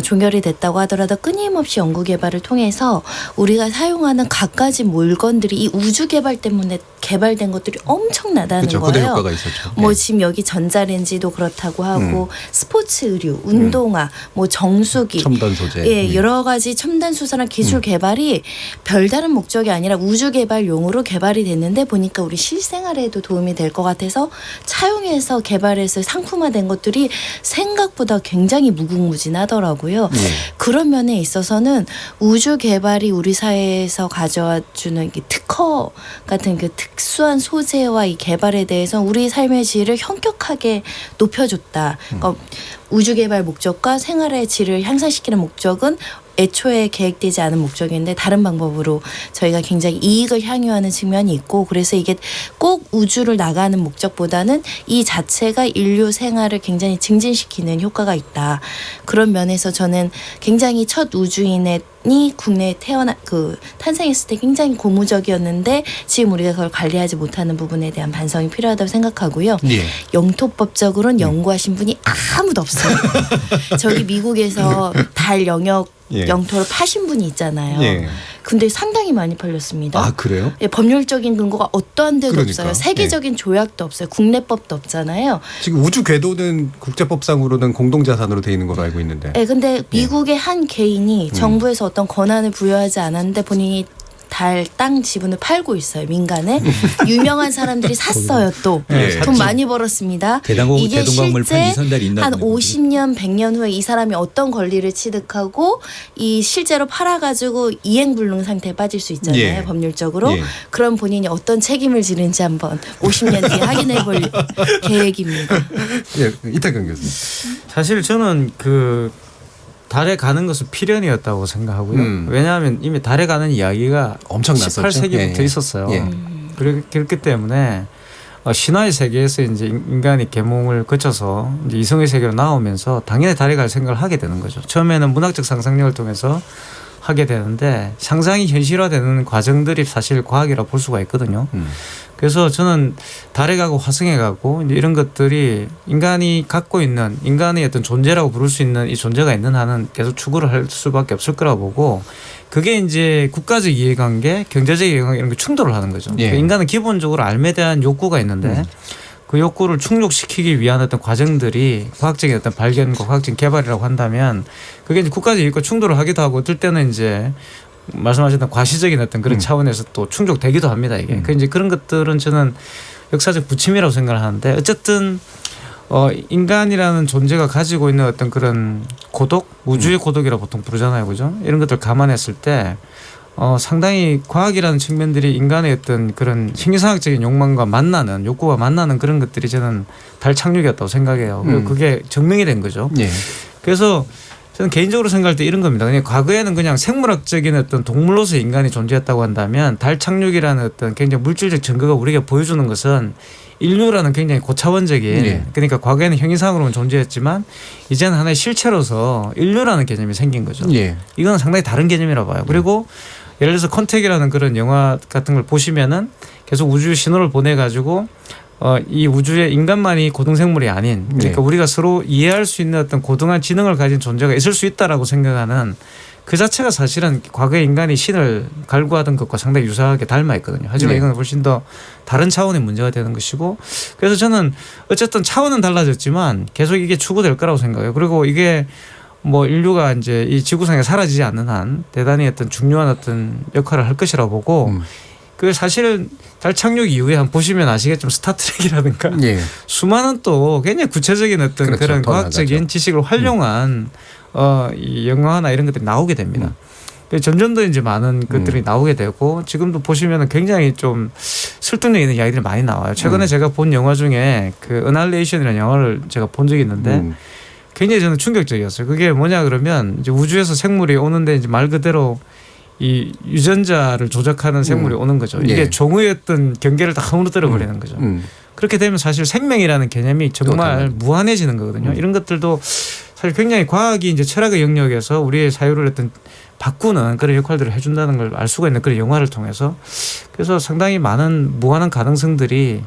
종결이 됐다고 하더라도 끊임없이 연구 개발을 통해서 우리가 사용하는 갖가지 물건들이 이 우주 개발 때문에 개발된 것들이 엄청나다는 거예요. 고대 효과가 있었죠. 뭐 지금 여기 전자레인지도 그렇다고 하고 스포츠 의류, 운동화, 뭐 정수기, 첨단 소재, 여러 가지 첨단 수사랑 기술 개발 개발이 별다른 목적이 아니라 우주 개발용으로 개발이 됐는데 보니까 우리 실생활에도 도움이 될 것 같아서 차용해서 개발해서 상품화된 것들이 생각보다 굉장히 무궁무진하더라고요. 그런 면에 있어서는 우주 개발이 우리 사회에서 가져와 주는 특허 같은 그 특수한 소재와 이 개발에 대해서 우리 삶의 질을 현격하게 높여줬다. 그러니까 우주 개발 목적과 생활의 질을 향상시키는 목적은 애초에 계획되지 않은 목적인데 다른 방법으로 저희가 굉장히 이익을 향유하는 측면이 있고 그래서 이게 꼭 우주를 나가는 목적보다는 이 자체가 인류 생활을 굉장히 증진시키는 효과가 있다. 그런 면에서 저는 굉장히 첫 우주인의 국내에 탄생했을 때 굉장히 고무적이었는데 지금 우리가 그걸 관리하지 못하는 부분에 대한 반성이 필요하다고 생각하고요. 예. 영토법적으로는 연구하신 분이 아무도 없어요. 저기 미국에서 달 영역 영토를 파신 분이 있잖아요. 예. 근데 상당히 많이 팔렸습니다. 아 그래요? 예, 법률적인 근거가 어떠한 데도 그러니까. 없어요. 세계적인 조약도 없어요. 국내법도 없잖아요. 지금 우주 궤도는 국제법상으로는 공동자산으로 돼 있는 걸로 알고 있는데. 네, 근데 미국의 한 개인이 정부에서 어떤 권한을 부여하지 않았는데 본인이 달, 땅 지분을 팔고 있어요. 민간에. 유명한 사람들이 샀어요. 또. 네, 돈 많이 벌었습니다. 이게 실제 한 50년, 100년 후에 이 사람이 어떤 권리를 취득하고 이 실제로 팔아가지고 이행불능 상태에 빠질 수 있잖아요. 예. 법률적으로. 예. 그럼 본인이 어떤 책임을 지는지 한번 50년 뒤에 확인해 볼 계획입니다. 예, 이태경 교수님. 사실 저는 달에 가는 것은 필연이었다고 생각하고요. 왜냐하면 이미 달에 가는 이야기가 엄청 났었죠. 18세기부터 예. 있었어요. 예. 그렇기 때문에 신화의 세계에서 이제 인간이 계몽을 거쳐서 이제 이성의 세계로 나오면서 당연히 달에 갈 생각을 하게 되는 거죠. 처음에는 문학적 상상력을 통해서 하게 되는데 상상이 현실화되는 과정들이 사실 과학이라고 볼 수가 있거든요. 그래서 저는 달에 가고 화성에 가고 이제 이런 것들이 인간이 갖고 있는 인간의 어떤 존재라고 부를 수 있는 이 존재가 있는 한은 계속 추구를 할 수밖에 없을 거라고 보고 그게 이제 국가적 이해관계, 경제적 이해관계 이런 게 충돌을 하는 거죠. 예. 그러니까 인간은 기본적으로 삶에 대한 욕구가 있는데 그 욕구를 충족시키기 위한 어떤 과정들이 과학적인 어떤 발견과 과학적인 개발이라고 한다면 그게 이제 국가적 이익과 충돌을 하기도 하고 어떨 때는 이제 말씀하셨던 과시적인 어떤 그런 차원에서 또 충족되기도 합니다. 이게. 그 이제 그런 것들은 저는 역사적 부침이라고 생각을 하는데 어쨌든 인간이라는 존재가 가지고 있는 어떤 그런 고독, 우주의 고독이라고 보통 부르잖아요, 그죠? 이런 것들 감안했을 때 상당히 과학이라는 측면들이 인간의 어떤 그런 신기상학적인 욕망과 만나는 욕구와 만나는 그런 것들이 저는 달 착륙이었다고 생각해요. 그리고 그게 증명이 된 거죠. 예. 그래서 저는 개인적으로 생각할 때 이런 겁니다. 그냥 과거에는 그냥 생물학적인 어떤 동물로서 인간이 존재했다고 한다면 달 착륙이라는 어떤 굉장히 물질적 증거가 우리에게 보여주는 것은 인류라는 굉장히 고차원적인 그러니까 과거에는 형이상으로는 존재했지만 이제는 하나의 실체로서 인류라는 개념이 생긴 거죠. 예. 이건 상당히 다른 개념이라고 봐요. 그리고 예를 들어서 컨택이라는 그런 영화 같은 걸 보시면은 계속 우주 신호를 보내가지고 이 우주에 인간만이 고등생물이 아닌 그러니까 우리가 서로 이해할 수 있는 어떤 고등한 지능을 가진 존재가 있을 수 있다라고 생각하는 그 자체가 사실은 과거에 인간이 신을 갈구하던 것과 상당히 유사하게 닮아 있거든요. 하지만 이건 훨씬 더 다른 차원의 문제가 되는 것이고 그래서 저는 어쨌든 차원은 달라졌지만 계속 이게 추구될 거라고 생각해요. 그리고 이게 뭐 인류가 이제 이 지구상에 사라지지 않는 한 대단히 어떤 중요한 어떤 역할을 할 것이라고 보고 그 사실은 달 착륙 이후에 한번 보시면 아시겠지만 스타트rek이라든가 수많은 또 굉장히 구체적인 어떤 그렇죠. 그런 과학적인 나가죠. 지식을 활용한 이 영화나 이런 것들이 나오게 됩니다. 점점 더 이제 많은 것들이 나오게 되고 지금도 보시면은 굉장히 좀 설득력 있는 이야기들이 많이 나와요. 최근에 제가 본 영화 중에 그 어날레이션이라는 영화를 제가 본 적이 있는데 굉장히 저는 충격적이었어요. 그게 뭐냐 그러면 이제 우주에서 생물이 오는데 이제 말 그대로 이 유전자를 조작하는 생물이 오는 거죠. 이게 종의 어떤 경계를 다 허물어뜨려 버리는 거죠. 그렇게 되면 사실 생명이라는 개념이 정말 무한해지는 거거든요. 이런 것들도 사실 굉장히 과학이 이제 철학의 영역에서 우리의 사유를 어떤 바꾸는 그런 역할들을 해준다는 걸 알 수가 있는 그런 영화를 통해서 그래서 상당히 많은 무한한 가능성들이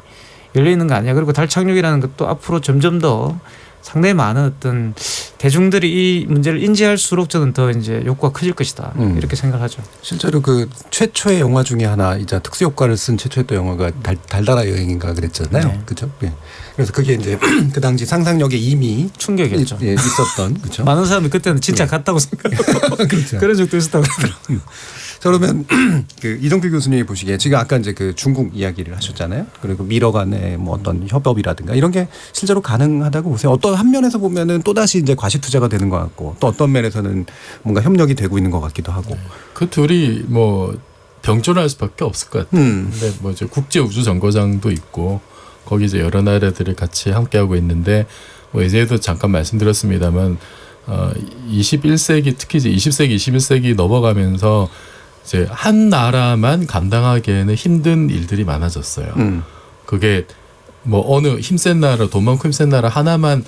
열려 있는 거 아니야. 그리고 달 착륙이라는 것도 앞으로 점점 더 상당히 많은 어떤 대중들이 이 문제를 인지할수록 저는 더 이제 욕구가 커질 것이다 이렇게 생각하죠. 실제로 그 최초의 영화 중에 하나이자 특수 효과를 쓴 최초의 또 영화가 달달아 여행인가 그랬잖아요. 네. 그렇죠? 예. 그래서 그게 이제 그 당시 상상력에 이미 충격이었죠. 있었던 그렇죠. 많은 사람이 그때는 진짜 같다고 생각하고 그렇죠. 그런 적도 있었다고 그러더라고요. 자, 그러면 그 이동필 교수님이 보시기에 지금 아까 이제 그 중국 이야기를 하셨잖아요. 그리고 미러 간의 뭐 어떤 협업이라든가 이런 게 실제로 가능하다고 보세요. 어떤 한 면에서 보면은 또 다시 이제 과시 투자가 되는 것 같고 또 어떤 면에서는 뭔가 협력이 되고 있는 것 같기도 하고. 그 둘이 뭐 병존할 수밖에 없을 것 같아요. 근데 뭐 이제 국제 우주 정거장도 있고 거기 이제 여러 나라들이 같이 함께하고 있는데 뭐 이제도 잠깐 말씀드렸습니다만 21세기 특히 이제 20세기, 21세기 넘어가면서 이제 한 나라만 감당하기에는 힘든 일들이 많아졌어요. 그게 뭐 어느 힘센 나라, 돈 많고 힘센 나라 하나만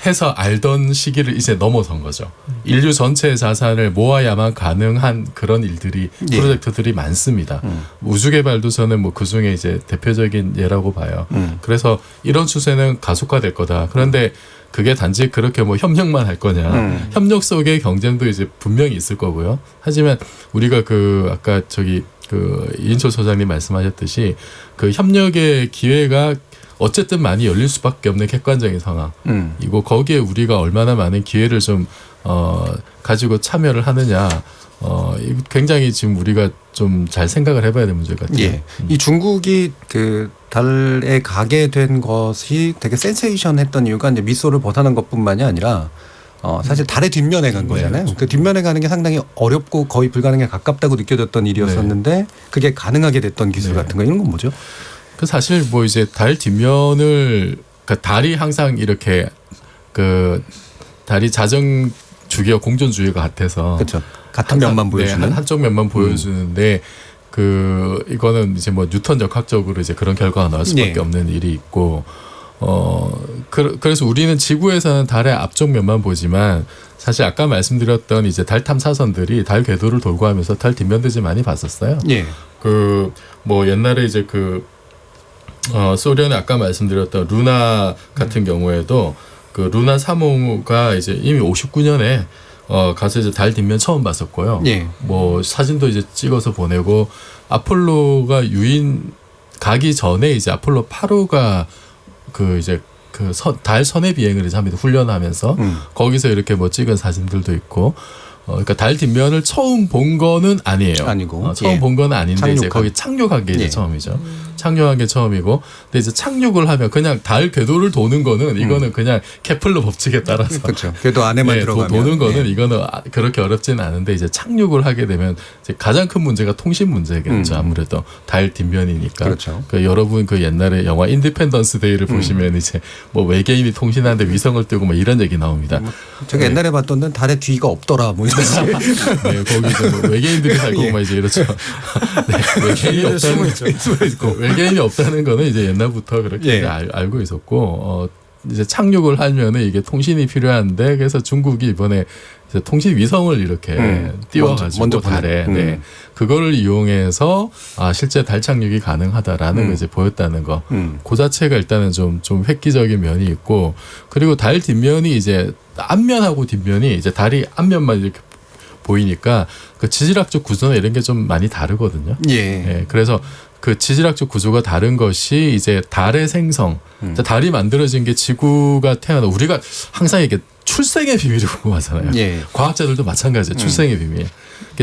해서 알던 시기를 이제 넘어선 거죠. 인류 전체의 자산을 모아야만 가능한 그런 일들이 프로젝트들이 많습니다. 우주 개발도 저는 뭐 그 중에 이제 대표적인 예라고 봐요. 그래서 이런 추세는 가속화될 거다. 그런데 그게 단지 그렇게 뭐 협력만 할 거냐. 협력 속의 경쟁도 이제 분명히 있을 거고요. 하지만 우리가 그 아까 저기 그 이인철 소장님 말씀하셨듯이 그 협력의 기회가 어쨌든 많이 열릴 수밖에 없는 객관적인 상황이고 거기에 우리가 얼마나 많은 기회를 좀 가지고 참여를 하느냐 굉장히 지금 우리가 좀 잘 생각을 해봐야 될 문제 같아요. 예. 이 중국이 그 달에 가게 된 것이 되게 센세이션했던 이유가 이제 미소를 벗어난 것뿐만이 아니라 사실 달의 뒷면에 간 거잖아요. 그렇죠. 그 뒷면에 가는 게 상당히 어렵고 거의 불가능에 가깝다고 느껴졌던 일이었었는데 그게 가능하게 됐던 기술 같은 거 이런 건 뭐죠? 그 사실 뭐 이제 달 뒷면을 그 달이 항상 이렇게 그 달이 자정 주기와 공전 주기가 같아서 그렇죠. 같은 면만 보여주는 한쪽 면만 보여주는데 그 이거는 이제 뭐 뉴턴 역학적으로 이제 그런 결과가 나올 수밖에 없는 일이 있고 그래서 우리는 지구에서는 달의 앞쪽 면만 보지만 사실 아까 말씀드렸던 이제 달 탐사선들이 달 궤도를 돌고 하면서 달 뒷면도 이제 많이 봤었어요. 예. 그 뭐 옛날에 이제 그 소련의 아까 말씀드렸던 루나 같은 경우에도 그 루나 3호가 이제 이미 59년에 가서 이제 달 뒷면 처음 봤었고요. 예. 뭐 사진도 이제 찍어서 보내고 아폴로가 유인 가기 전에 이제 아폴로 8호가 그 이제 그 달 선해 비행을 이제 합니다. 훈련하면서 거기서 이렇게 뭐 찍은 사진들도 있고. 그러니까 달 뒷면을 처음 본 거는 아니에요. 아니고 처음 본 거는 아닌데 착륙한. 이제 거기 착륙한 게 이제 처음이죠. 착륙한 게 처음이고, 근데 이제 착륙을 하면 그냥 달 궤도를 도는 거는 이거는 그냥 케플러 법칙에 따라서 그렇죠. 궤도 안에만 들어가면 도는 거는 이거는 그렇게 어렵지는 않은데 이제 착륙을 하게 되면 이제 가장 큰 문제가 통신 문제겠죠. 아무래도 달 뒷면이니까. 그렇죠. 그 여러분 그 옛날에 영화 인디펜던스 데이를 보시면 이제 뭐 외계인이 통신하는데 위성을 띄고 뭐 이런 얘기 나옵니다. 제가 옛날에 봤던 데는 달에 뒤가 없더라 뭐 이런 네, 거기 이제 뭐 외계인들이 살고 막 이제 이렇죠. 네, 외계인이 없다는 외계인이 없다는 거는 이제 옛날부터 그렇게 이제 알고 있었고 이제 착륙을 하면은 이게 통신이 필요한데 그래서 중국이 이번에 이제 통신 위성을 이렇게 띄워가지고 먼저 달에 그거를 이용해서 실제 달 착륙이 가능하다라는 걸 이제 보였다는 거. 그 자체가 일단은 좀 획기적인 면이 있고 그리고 달 뒷면이 이제 앞면하고 뒷면이 이제 달이 앞면만 이렇게 보이니까 그 지질학적 구조나 이런 게 좀 많이 다르거든요. 예. 그래서 그 지질학적 구조가 다른 것이 이제 달의 생성, 달이 만들어진 게 지구가 태어나 우리가 항상 이게 출생의 비밀이 궁금하잖아요. 과학자들도 마찬가지예요. 출생의 비밀.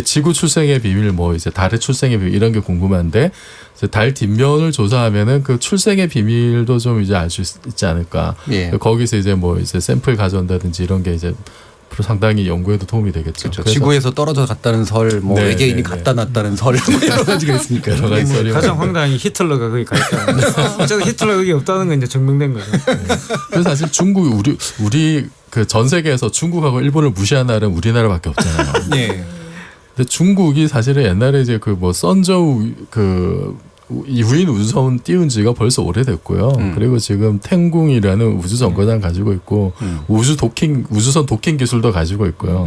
지구 출생의 비밀, 뭐 이제 달의 출생의 비밀 이런 게 궁금한데 달 뒷면을 조사하면은 그 출생의 비밀도 좀 이제 알 수 있지 않을까. 거기서 이제 뭐 이제 샘플 가져온다든지 이런 게 이제 상당히 연구에도 도움이 되겠죠. 그렇죠. 지구에서 떨어져 갔다는 설, 뭐 외계인이 갖다 놨다는 설 여러 가지가 있으니까. 여러 가지 설이 가장 황당한 게 히틀러가 거기 가 있다. 어쨌든 히틀러가 거기 없다는 건 이제 증명된 거죠. 그래서 사실 중국이 우리 그 전 세계에서 중국하고 일본을 무시한 나라는 우리나라밖에 없잖아요. 근데 중국이 사실은 옛날에 이제 그 뭐 선저우 그 유인 우주선 띄운 지가 벌써 오래됐고요. 그리고 지금 탱궁이라는 우주 정거장 가지고 있고 우주선 도킹 기술도 가지고 있고요.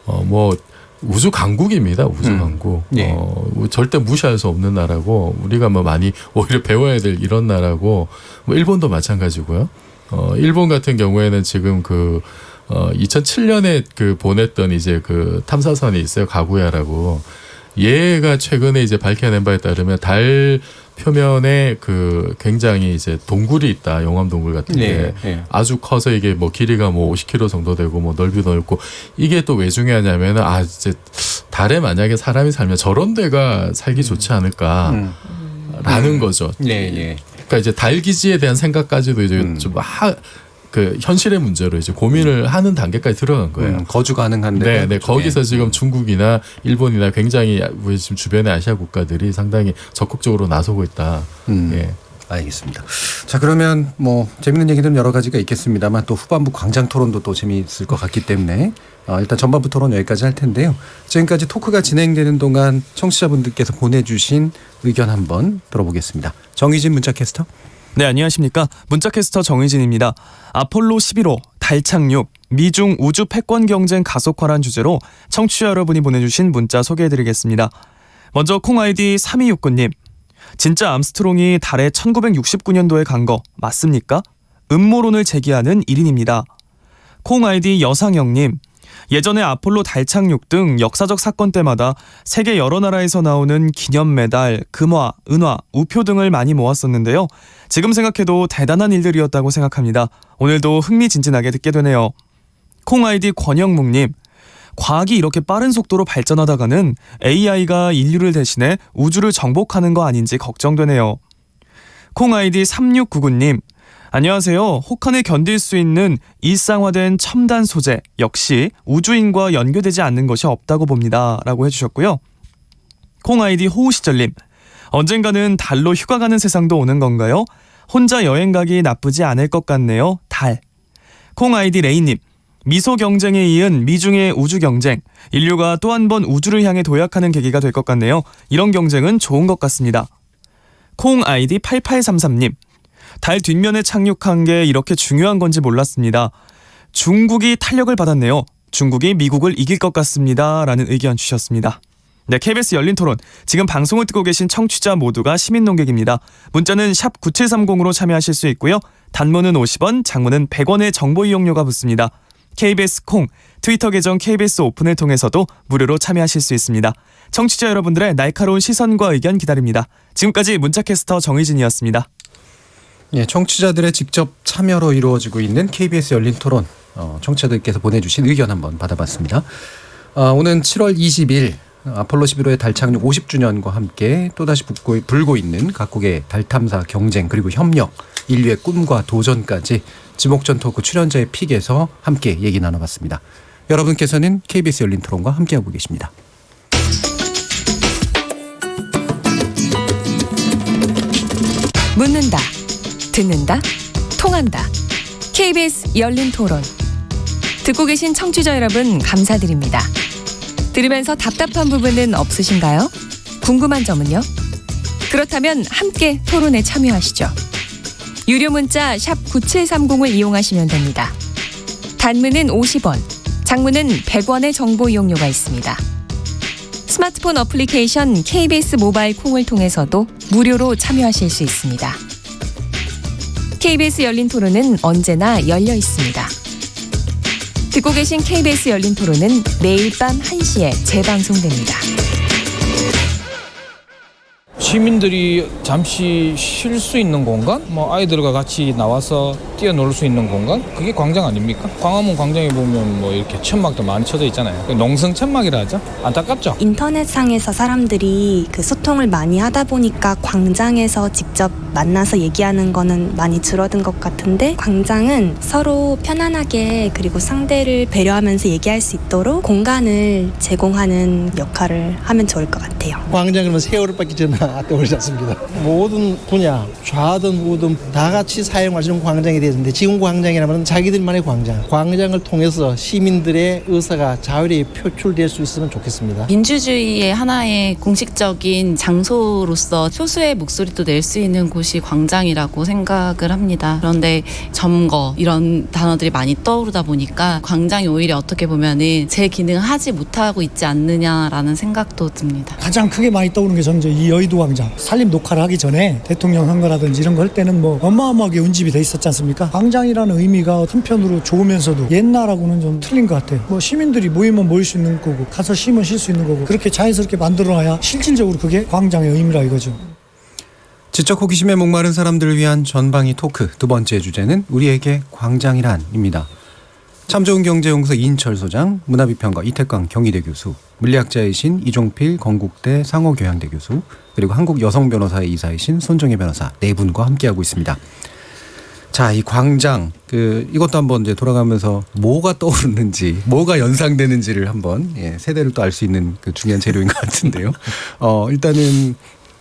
뭐 우주 강국입니다. 우주 강국. 절대 무시할 수 없는 나라고 우리가 뭐 많이 오히려 배워야 될 이런 나라고 뭐 일본도 마찬가지고요. 일본 같은 경우에는 지금 그 2007년에 그 보냈던 이제 그 탐사선이 있어요. 가구야라고. 얘가 최근에 이제 밝혀낸 바에 따르면 달 표면에 그 굉장히 이제 동굴이 있다. 용암 동굴 같은데 아주 커서 이게 뭐 길이가 뭐 50km 정도 되고 뭐 넓이도 넓고 이게 또 왜 중요하냐면은 이제 달에 만약에 사람이 살면 저런 데가 살기 좋지 않을까라는 거죠. 그러니까 이제 달 기지에 대한 생각까지도 이제 좀 그 현실의 문제로 이제 고민을 하는 단계까지 들어간 거예요. 거주 가능한데. 네, 거기서 지금 중국이나 일본이나 굉장히 우리 지금 주변의 아시아 국가들이 상당히 적극적으로 나서고 있다. 예. 알겠습니다. 자, 그러면 뭐 재밌는 얘기들은 여러 가지가 있겠습니다만 또 후반부 광장 토론도 또 재미있을 것 같기 때문에 일단 전반부 토론 여기까지 할 텐데요. 지금까지 토크가 진행되는 동안 청취자분들께서 보내주신 의견 한번 들어보겠습니다. 정의진 문자캐스터. 네, 안녕하십니까. 문자캐스터 정의진입니다. 아폴로 11호, 달 착륙, 미중 우주 패권 경쟁 가속화란 주제로 청취자 여러분이 보내주신 문자 소개해드리겠습니다. 먼저 콩 아이디 3269님. 진짜 암스트롱이 달에 1969년도에 간 거 맞습니까? 음모론을 제기하는 1인입니다. 콩 아이디 여상영님. 예전에 아폴로 달 착륙 등 역사적 사건 때마다 세계 여러 나라에서 나오는 기념 메달, 금화, 은화, 우표 등을 많이 모았었는데요. 지금 생각해도 대단한 일들이었다고 생각합니다. 오늘도 흥미진진하게 듣게 되네요. 콩 아이디 권영묵님. 과학이 이렇게 빠른 속도로 발전하다가는 AI가 인류를 대신해 우주를 정복하는 거 아닌지 걱정되네요. 콩 아이디 3699님. 안녕하세요. 혹한을 견딜 수 있는 일상화된 첨단 소재 역시 우주인과 연결되지 않는 것이 없다고 봅니다. 라고 해주셨고요. 콩 아이디 호우시절님. 언젠가는 달로 휴가 가는 세상도 오는 건가요? 혼자 여행 가기 나쁘지 않을 것 같네요. 달. 콩 아이디 레이님. 미소 경쟁에 이은 미중의 우주 경쟁. 인류가 또 한 번 우주를 향해 도약하는 계기가 될 것 같네요. 이런 경쟁은 좋은 것 같습니다. 콩 아이디 8833님. 달 뒷면에 착륙한 게 이렇게 중요한 건지 몰랐습니다. 중국이 탄력을 받았네요. 중국이 미국을 이길 것 같습니다. 라는 의견 주셨습니다. 네, KBS 열린 토론. 지금 방송을 듣고 계신 청취자 모두가 시민 농객입니다. 문자는 샵 9730으로 참여하실 수 있고요. 단문은 50원, 장문은 100원의 정보 이용료가 붙습니다. KBS 콩, 트위터 계정 KBS 오픈을 통해서도 무료로 참여하실 수 있습니다. 청취자 여러분들의 날카로운 시선과 의견 기다립니다. 지금까지 문자캐스터 정의진이었습니다. 예, 청취자들의 직접 참여로 이루어지고 있는 KBS 열린 토론. 청취자들께서 보내주신 의견 한번 받아봤습니다. 오는 7월 20일 아폴로 11호의 달 착륙 50주년과 함께 또다시 불고 있는 각국의 달 탐사 경쟁 그리고 협력, 인류의 꿈과 도전까지 지목전 토크 출연자의 픽에서 함께 얘기 나눠봤습니다. 여러분께서는 KBS 열린 토론과 함께하고 계십니다. 묻는다, 듣는다, 통한다. KBS 열린 토론. 듣고 계신 청취자 여러분 감사드립니다. 들으면서 답답한 부분은 없으신가요? 궁금한 점은요? 그렇다면 함께 토론에 참여하시죠. 유료 문자 샵 9730을 이용하시면 됩니다. 단문은 50원, 장문은 100원의 정보 이용료가 있습니다. 스마트폰 어플리케이션 KBS 모바일 콩을 통해서도 무료로 참여하실 수 있습니다. KBS 열린 토론은 언제나 열려 있습니다. 듣고 계신 KBS 열린 토론은 매일 밤 1시에 재방송됩니다. 시민들이 잠시 쉴 수 있는 공간? 뭐 아이들과 같이 나와서 뛰어놀 수 있는 공간? 그게 광장 아닙니까? 광화문 광장에 보면 뭐 이렇게 천막도 많이 쳐져 있잖아요. 농성 천막이라 하죠. 안타깝죠. 인터넷상에서 사람들이 그 소통을 많이 하다 보니까 광장에서 직접 만나서 얘기하는 거는 많이 줄어든 것 같은데, 광장은 서로 편안하게 그리고 상대를 배려하면서 얘기할 수 있도록 공간을 제공하는 역할을 하면 좋을 것 같아요. 광장은 세월을 뺏기 전에 떠오르지 않습니다. 모든 분야, 좌든 우든 다 같이 사용할 수 있는 광장이 되었는데, 지금 광장이라면 자기들만의 광장, 광장을 통해서 시민들의 의사가 자유롭게 표출될 수 있으면 좋겠습니다. 민주주의의 하나의 공식적인 장소로서 소수의 목소리도 낼 수 있는 곳이 광장이라고 생각을 합니다. 그런데 점거 이런 단어들이 많이 떠오르다 보니까 광장이 오히려 어떻게 보면은 제 기능을 하지 못하고 있지 않느냐라는 생각도 듭니다. 가장 크게 많이 떠오르는 게 저는 이 여의도 광장. 산림 녹화를 하기 전에 대통령 선거라든지 이런 거 할 때는 뭐 어마어마하게 운집이 돼 있었지 않습니까? 보니까 광장이라는 의미가 한편으로 좋으면서도 옛날하고는 좀 틀린 것 같아요. 뭐 시민들이 모이면 모일 수 있는 거고 가서 쉬면 쉴 수 있는 거고 그렇게 자연스럽게 만들어놔야 실질적으로 그게 광장의 의미라 이거죠. 지적 호기심에 목마른 사람들을 위한 전방위 토크 두 번째 주제는 우리에게 광장이란입니다. 참 좋은 경제연구소 이인철 소장, 문화비평가 이태광 경희대 교수, 물리학자이신 이종필 건국대 상호교양대 교수, 그리고 한국여성변호사의 이사이신 손정혜 변호사 네 분과 함께하고 있습니다. 자, 이 광장 이것도 한번 이제 돌아가면서 뭐가 떠오르는지, 뭐가 연상되는지를 한번 세대를 또 알 수 있는 그 중요한 재료인 것 같은데요. 일단은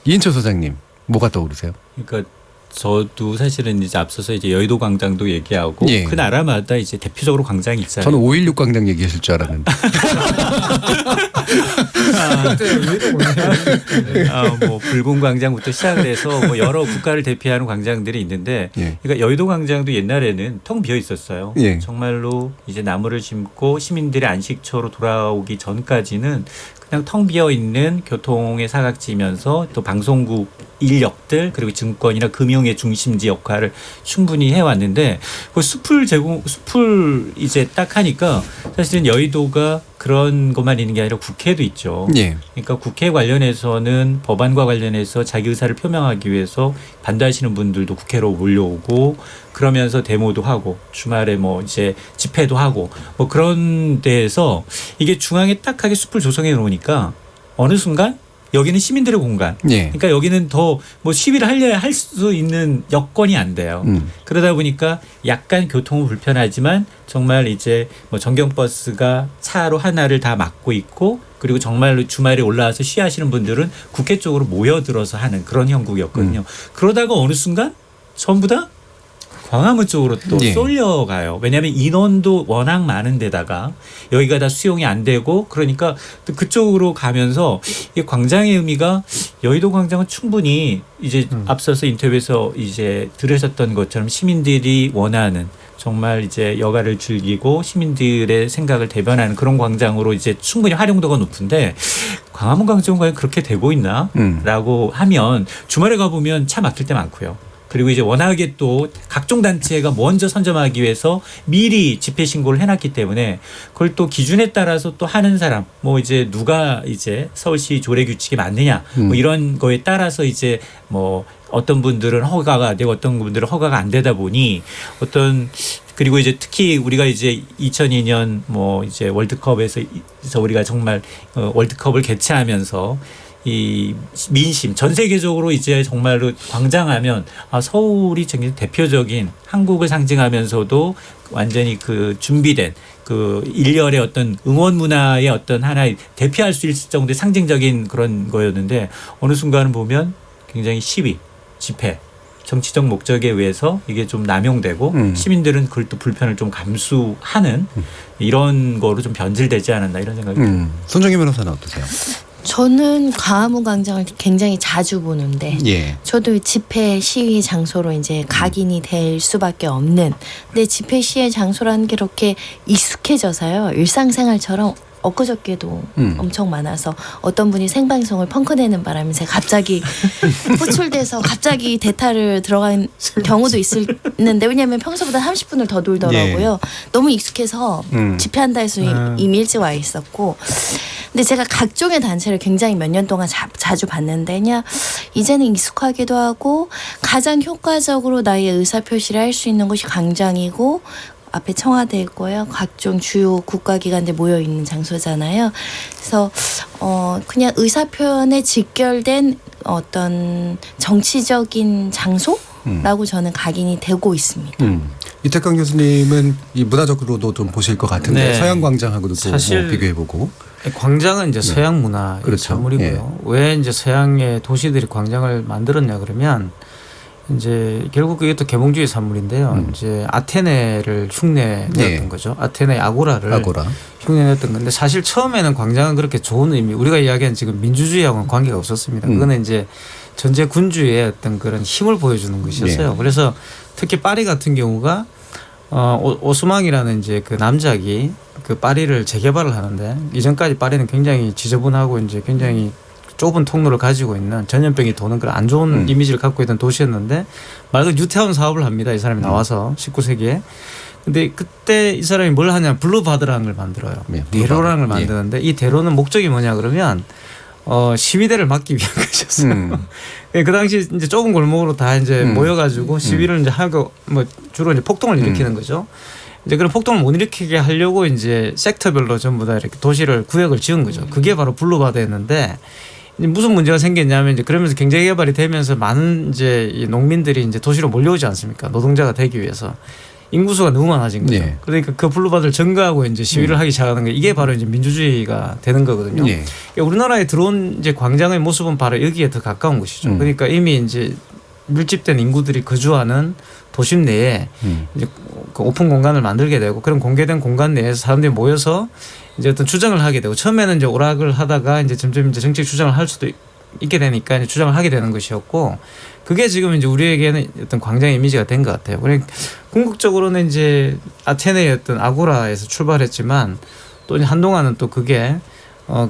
이인철 소장님 뭐가 떠오르세요? 그러니까 저도 사실은 이제 앞서서 이제 여의도 광장도 얘기하고 예. 그 나라마다 이제 대표적으로 광장이 있잖아요. 저는 5.16 광장 얘기하실 줄 알았는데. 뭐 붉은 광장부터 시작을 해서 뭐 여러 국가를 대표하는 광장들이 있는데, 예. 그러니까 여의도 광장도 옛날에는 텅 비어 있었어요. 예. 정말로 이제 나무를 심고 시민들의 안식처로 돌아오기 전까지는 그냥 텅 비어 있는 교통의 사각지면서 또 방송국 인력들 그리고 증권이나 금융의 중심지 역할을 충분히 해왔는데 그 숲을 이제 딱 하니까 사실은 여의도가 그런 것만 있는 게 아니라 국회도 있죠. 예. 그러니까 국회 관련해서는 법안과 관련해서 자기 의사를 표명하기 위해서 반대하시는 분들도 국회로 몰려오고 그러면서 데모도 하고 주말에 뭐 이제 집회도 하고 뭐 그런 데에서 이게 중앙에 딱하게 숲을 조성해 놓으니까 어느 순간 여기는 시민들의 공간. 예. 그러니까 여기는 더 뭐 시위를 하려야 할 수 있는 여건이 안 돼요. 그러다 보니까 약간 교통은 불편하지만 정말 이제 뭐 전경버스가 차로 하나를 다 막고 있고 그리고 정말로 주말에 올라와서 쉬하시는 분들은 국회 쪽으로 모여들어서 하는 그런 형국이었거든요. 그러다가 어느 순간 전부 다 광화문 쪽으로 또 예. 쏠려가요. 왜냐하면 인원도 워낙 많은 데다가 여기가 다 수용이 안 되고 그러니까 또 그쪽으로 가면서 이 광장의 의미가 여의도 광장은 충분히 이제 앞서서 인터뷰에서 이제 들으셨던 것처럼 시민들이 원하는 정말 이제 여가를 즐기고 시민들의 생각을 대변하는 그런 광장으로 이제 충분히 활용도가 높은데 광화문 광장은 과연 그렇게 되고 있나라고 하면 주말에 가보면 차 막힐 때 많고요. 그리고 이제 워낙에 또 각종 단체가 먼저 선점하기 위해서 미리 집회 신고를 해놨기 때문에 그걸 또 기준에 따라서 또 하는 사람 뭐 이제 누가 이제 서울시 조례 규칙에 맞느냐 뭐 이런 거에 따라서 이제 뭐 어떤 분들은 허가가 되고 어떤 분들은 허가가 안 되다 보니 그리고 이제 특히 우리가 이제 2002년 뭐 이제 월드컵에서 우리가 정말 월드컵을 개최하면서 이 민심 전 세계적으로 이제 정말로 광장하면 서울이 굉장히 대표적인 한국을 상징하면서도 완전히 그 준비된 그 일렬의 어떤 응원 문화의 어떤 하나의 대표할 수 있을 정도의 상징적인 그런 거였는데 어느 순간은 보면 굉장히 시위, 집회, 정치적 목적에 의해서 이게 좀 남용되고 시민들은 그걸 또 불편을 좀 감수하는 이런 거로 좀 변질되지 않았나 이런 생각이 듭니다. 손정혜 변호사는 어떠세요? 저는 광화문 광장을 굉장히 자주 보는데 예. 저도 집회 시위 장소로 이제 각인이 될 수밖에 없는 근데 집회 시위 장소라는 게 이렇게 익숙해져서요 일상생활처럼 엊그저께도 엄청 많아서 어떤 분이 생방송을 펑크내는 바람에 제가 갑자기 호출돼서 갑자기 대타를 들어간 경우도 있는데 왜냐하면 평소보다 30분을 더 돌더라고요. 너무 익숙해서 집회한다 해서 이미 일찍 와 있었고 근데 제가 각종의 단체를 굉장히 몇 년 동안 자주 봤는데 그냥 이제는 익숙하기도 하고 가장 효과적으로 나의 의사표시를 할 수 있는 곳이 광장이고 앞에 청와대 있고요. 각종 주요 국가기관들 모여 있는 장소잖아요. 그래서 그냥 의사표현에 직결된 어떤 정치적인 장소라고 저는 각인이 되고 있습니다. 이태광 교수님은 이 문화적으로도 좀 보실 것 같은데 네. 서양 광장하고도 또 사실 뭐 비교해보고 광장은 이제 서양 문화의 그렇죠.产物이고요. 예. 왜 이제 서양의 도시들이 광장을 만들었냐 그러면 이제 결국 그게 또 계몽주의 산물인데요. 이제 아테네를 흉내냈던 거죠. 아테네 아고라를 흉내냈던 건데 사실 처음에는 광장은 그렇게 좋은 의미 우리가 이야기한 지금 민주주의하고는 관계가 없었습니다. 그거는 이제 전제 군주의 어떤 그런 힘을 보여주는 것이었어요. 그래서 특히 파리 같은 경우가 오스망이라는 이제 그 남작이 그 파리를 재개발을 하는데 이전까지 파리는 굉장히 지저분하고 이제 굉장히 좁은 통로를 가지고 있는 전염병이 도는 그런 안 좋은 이미지를 갖고 있던 도시였는데 말 그대로 뉴타운 사업을 합니다. 이 사람이 나와서 19세기에. 근데 그때 이 사람이 뭘 하냐 블루바드라는 걸 만들어요. 대로라는 걸 만드는데 이 대로는 목적이 뭐냐 그러면 시위대를 막기 위한 것이었어요. 그 당시 이제 좁은 골목으로 다 이제 모여가지고 시위를 이제 하고 뭐 주로 이제 폭동을 일으키는 거죠. 이제 그런 폭동을 못 일으키게 하려고 이제 섹터별로 전부 다 이렇게 도시를 구역을 지은 거죠. 그게 바로 블루바드였는데 무슨 문제가 생겼냐면 이제 그러면서 경제 개발이 되면서 많은 이제 이 농민들이 이제 도시로 몰려오지 않습니까? 노동자가 되기 위해서. 인구수가 너무 많아진 거죠. 예. 그러니까 그 블루바드를 증가하고 이제 시위를 하기 시작하는 게 이게 바로 이제 민주주의가 되는 거거든요. 예. 그러니까 우리나라에 들어온 이제 광장의 모습은 바로 여기에 더 가까운 것이죠. 그러니까 이미 이제 밀집된 인구들이 거주하는 도심 내에 이제 그 오픈 공간을 만들게 되고 그런 공개된 공간 내에서 사람들이 모여서 이제 어떤 주장을 하게 되고 처음에는 이제 오락을 하다가 이제 점점 이제 정책 주장을 할 수도 있게 되니까 이제 주장을 하게 되는 것이었고 그게 지금 이제 우리에게는 어떤 광장의 이미지가 된 것 같아요. 그러니까 궁극적으로는 이제 아테네의 어떤 아고라에서 출발했지만 또 한동안은 또 그게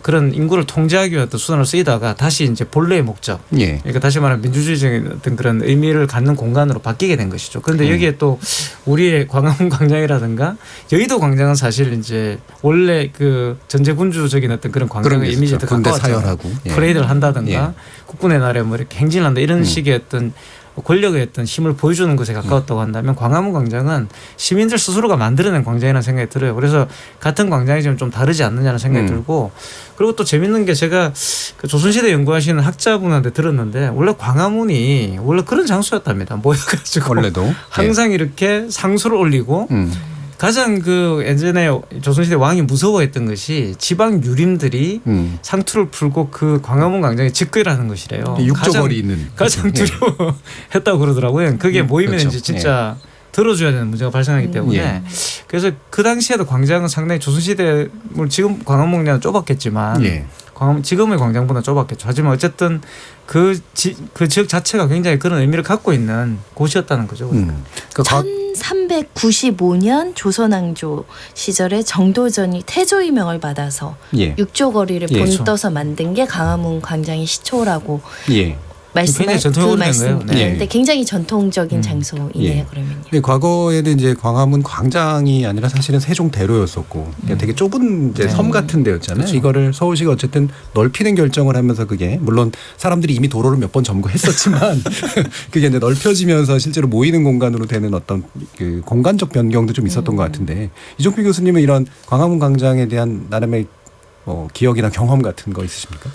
그런 인구를 통제하기 위한 어떤 수단으로 쓰이다가 다시 이제 본래의 목적, 그러니까 다시 말하면 민주주의적인 어떤 그런 의미를 갖는 공간으로 바뀌게 된 것이죠. 그런데 여기에 또 우리의 광화문 광장이라든가 여의도 광장은 사실 이제 원래 그 전제군주적인 어떤 그런 광장의 이미지에 더 가까웠잖아요. 프레이드를 한다든가 국군의 날에 뭐 이렇게 행진을 한다 이런 식의 어떤 권력의 어떤 힘을 보여주는 것에 가까웠다고 한다면 광화문 광장은 시민들 스스로가 만들어낸 광장이라는 생각이 들어요. 그래서 같은 광장이 좀 다르지 않느냐는 생각이 들고 그리고 또 재밌는 게 제가 그 조선시대 연구하시는 학자분한테 들었는데 원래 광화문이 원래 그런 장소였답니다. 모여가지고 원래도 항상 이렇게 상소를 올리고 가장 그 예전에 조선시대 왕이 무서워했던 것이 지방 유림들이 상투를 풀고 그 광화문 광장에 집결하는 것이래요. 육조거리 있는 가장 두려워했다고 그러더라고요. 그게 모이면 이제 진짜 들어줘야 되는 문제가 발생하기 때문에 그래서 그 당시에도 광장은 상당히 조선시대 지금 광화문 광장은 좁았겠지만 지금의 광장보다 좁았겠죠. 하지만 어쨌든 그 지역 자체가 굉장히 그런 의미를 갖고 있는 곳이었다는 거죠. 1395년 조선왕조 시절에 정도전이 태조위명을 받아서 육조거리를 본떠서 만든 게 광화문 광장의 시초라고 말씀할 그 말씀인데 굉장히 전통적인 장소이네요. 그러면요. 과거에는 이제 광화문 광장이 아니라 사실은 세종대로였었고 되게 좁은 이제 섬 같은 데였잖아요. 그렇죠. 이거를 서울시가 어쨌든 넓히는 결정을 하면서 그게 물론 사람들이 이미 도로를 몇 번 점거했었지만 그게 이제 넓혀지면서 실제로 모이는 공간으로 되는 어떤 그 공간적 변경도 좀 있었던 것 같은데 이종필 교수님은 이런 광화문 광장에 대한 나름의 기억이나 경험 같은 거 있으십니까?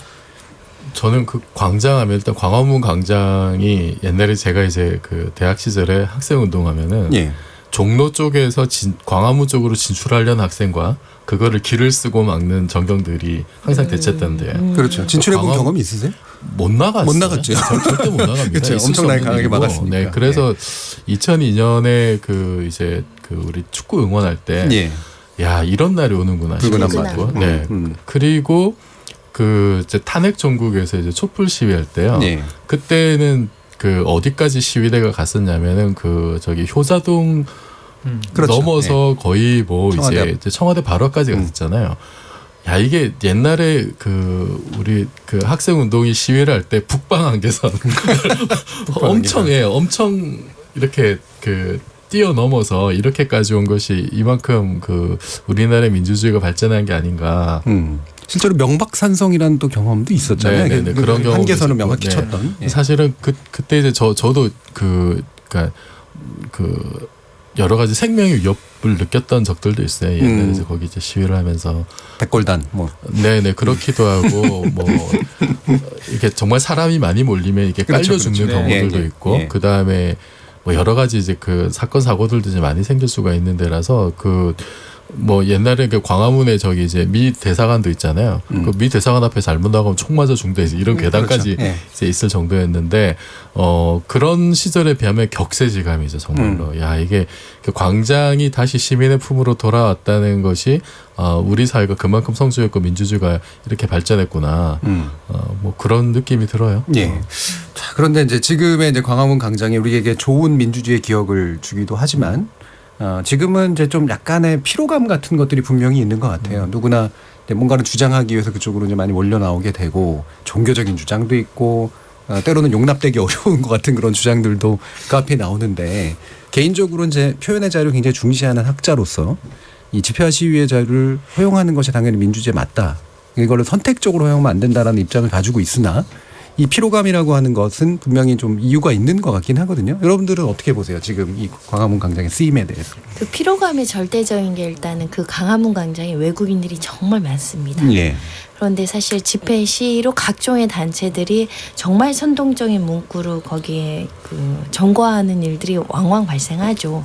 저는 그 광장하면 일단 광화문 광장이 옛날에 제가 이제 그 대학 시절에 학생 운동하면은 종로 쪽에서 광화문 쪽으로 진출하려는 학생과 그거를 길을 쓰고 막는 전경들이 항상 대체했던데. 그렇죠. 진출해본 경험이 있으세요? 못 나갔어요. 못 나갔죠. 절대 못 나갑니다. 그렇죠. 엄청나게 강하게 막았으니까. 네, 그래서 2002년에 그 이제 그 우리 축구 응원할 때, 야 이런 날이 오는구나 싶었고, 네. 그리고 그 이제 탄핵 전국에서 이제 촛불 시위할 때요. 그때는 그 어디까지 시위대가 갔었냐면은 그 저기 효자동 넘어서 거의 뭐 이제 청와대 바로 앞까지 갔었잖아요. 야 이게 옛날에 그 우리 그 학생 운동이 시위를 할 때 북방 안개선 엄청 엄청 이렇게 그 뛰어넘어서 이렇게까지 온 것이 이만큼 그 우리나라의 민주주의가 발전한 게 아닌가. 실제로 명박산성이라는 또 경험도 있었잖아요. 네네, 그런 경우 한계선을 명확히 쳤던. 사실은 그때 이제 저도 그러니까 여러 가지 생명의 위협을 느꼈던 적들도 있어요. 옛날에 거기 이제 시위를 하면서 백골단 뭐. 네네 그렇기도 하고 뭐 이게 정말 사람이 많이 몰리면 이게 깔려 죽는 경우들도 있고 그 다음에 뭐 여러 가지 이제 그 사건 사고들도 이제 많이 생길 수가 있는 데라서 뭐 옛날에 그 광화문에 저기 이제 미 대사관도 있잖아요. 그 미 대사관 앞에 잘못 나가면 총 맞아 죽는다 이런 괴담까지 이제 있을 정도였는데 그런 시절에 비하면 격세지감이죠 정말로. 야 이게 그 광장이 다시 시민의 품으로 돌아왔다는 것이 우리 사회가 그만큼 성숙했고 민주주의가 이렇게 발전했구나. 뭐 그런 느낌이 들어요. 자, 그런데 이제 지금의 이제 광화문 광장이 우리에게 좋은 민주주의의 기억을 주기도 하지만 지금은 이제 좀 약간의 피로감 같은 것들이 분명히 있는 것 같아요. 누구나 뭔가를 주장하기 위해서 그쪽으로 이제 많이 몰려 나오게 되고 종교적인 주장도 있고 때로는 용납되기 어려운 것 같은 그런 주장들도 그 앞에 나오는데 개인적으로 이제 표현의 자유를 굉장히 중시하는 학자로서 이 집회와 시위의 자유를 허용하는 것이 당연히 민주주의에 맞다. 이걸로 선택적으로 허용하면 안 된다라는 입장을 가지고 있으나 이 피로감이라고 하는 것은 분명히 좀 이유가 있는 것 같긴 하거든요. 여러분들은 어떻게 보세요? 지금 이 광화문 광장의 쓰임에 대해서. 그 피로감의 절대적인 게 일단은 그 광화문 광장에 외국인들이 정말 많습니다. 예. 그런데 사실 집회 시위로 각종의 단체들이 정말 선동적인 문구로 거기에 그 점거하는 일들이 왕왕 발생하죠.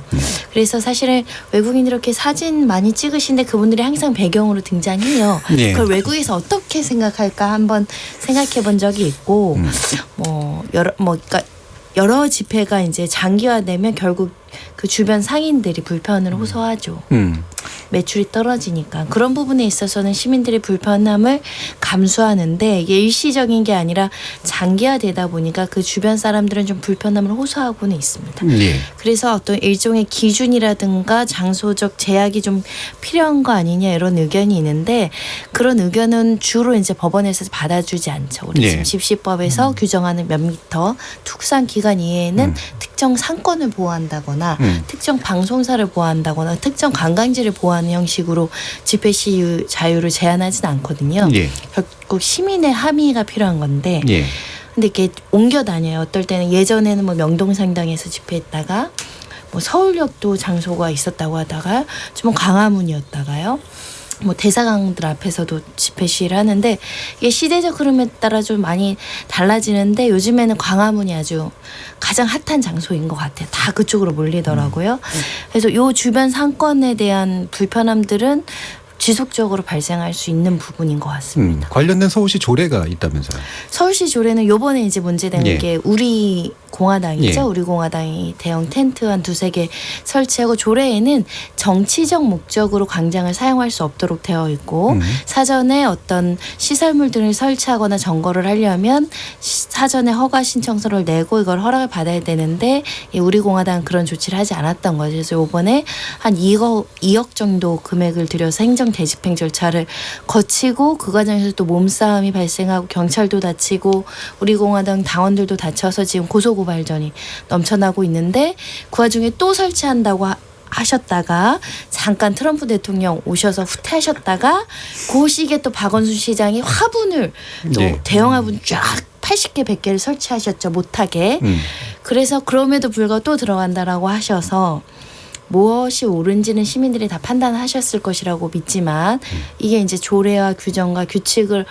그래서 사실은 외국인들 이렇게 사진 많이 찍으시는데 그분들이 항상 배경으로 등장해요. 예. 그걸 외국에서 어떻게 생각할까 한번 생각해 본 적이 있고 그러니까 여러 집회가 이제 장기화되면 결국 그 주변 상인들이 불편을 호소하죠. 매출이 떨어지니까 그런 부분에 있어서는 시민들의 불편함을 감수하는데 이게 일시적인 게 아니라 장기화되다 보니까 그 주변 사람들은 좀 불편함을 호소하고는 있습니다. 예. 그래서 어떤 일종의 기준이라든가 장소적 제약이 좀 필요한 거 아니냐 이런 의견이 있는데 그런 의견은 주로 이제 법원에서 받아주지 않죠. 우리 예. 지금 집시법에서 규정하는 몇 미터 특수한 기간 이외에는 특정 상권을 보호한다거나 특정 방송사를 보호한다거나 특정 관광지를 보호하는 형식으로 집회 시위 자유를 제한하지는 않거든요. 예. 결국 시민의 합의가 필요한 건데 예. 근데 이렇게 옮겨 다녀요. 어떨 때는 예전에는 뭐 명동상당에서 집회했다가 뭐 서울역도 장소가 있었다고 하다가 좀 광화문이었다가요. 뭐 대사관들 앞에서도 집회 시위를 하는데 이게 시대적 흐름에 따라 좀 많이 달라지는데 요즘에는 광화문이 아주 가장 핫한 장소인 것 같아요. 다 그쪽으로 몰리더라고요. 그래서 요 주변 상권에 대한 불편함들은 지속적으로 발생할 수 있는 부분인 것 같습니다. 관련된 서울시 조례가 있다면서요? 서울시 조례는 요번에 이제 문제된 예. 게 우리 공화당이죠. 예. 우리 공화당이 대형 텐트 한 2-3개 설치하고 조례에는 정치적 목적으로 광장을 사용할 수 없도록 되어 있고 사전에 어떤 시설물들을 설치하거나 점거를 하려면 사전에 허가 신청서를 내고 이걸 허락을 받아야 되는데 우리 공화당은 그런 조치를 하지 않았던 거죠. 그래서 이번에 한 2억 정도 금액을 들여서 행정 대집행 절차를 거치고 그 과정에서 또 몸싸움이 발생하고 경찰도 다치고 우리 공화당 당원들도 다쳐서 지금 고소고발전이 넘쳐나고 있는데 그 와중에 또 설치한다고 하셨다가 잠깐 트럼프 대통령 오셔서 후퇴하셨다가 그 시기에 또 박원순 시장이 화분을 또 네. 대형 화분 쫙 80개 100개를 설치하셨죠. 못하게. 그래서 그럼에도 불구하고 또 들어간다라고 하셔서 무엇이 옳은지는 시민들이 다 판단하셨을 것이라고 믿지만 이게 이제 조례와 규정과 규칙을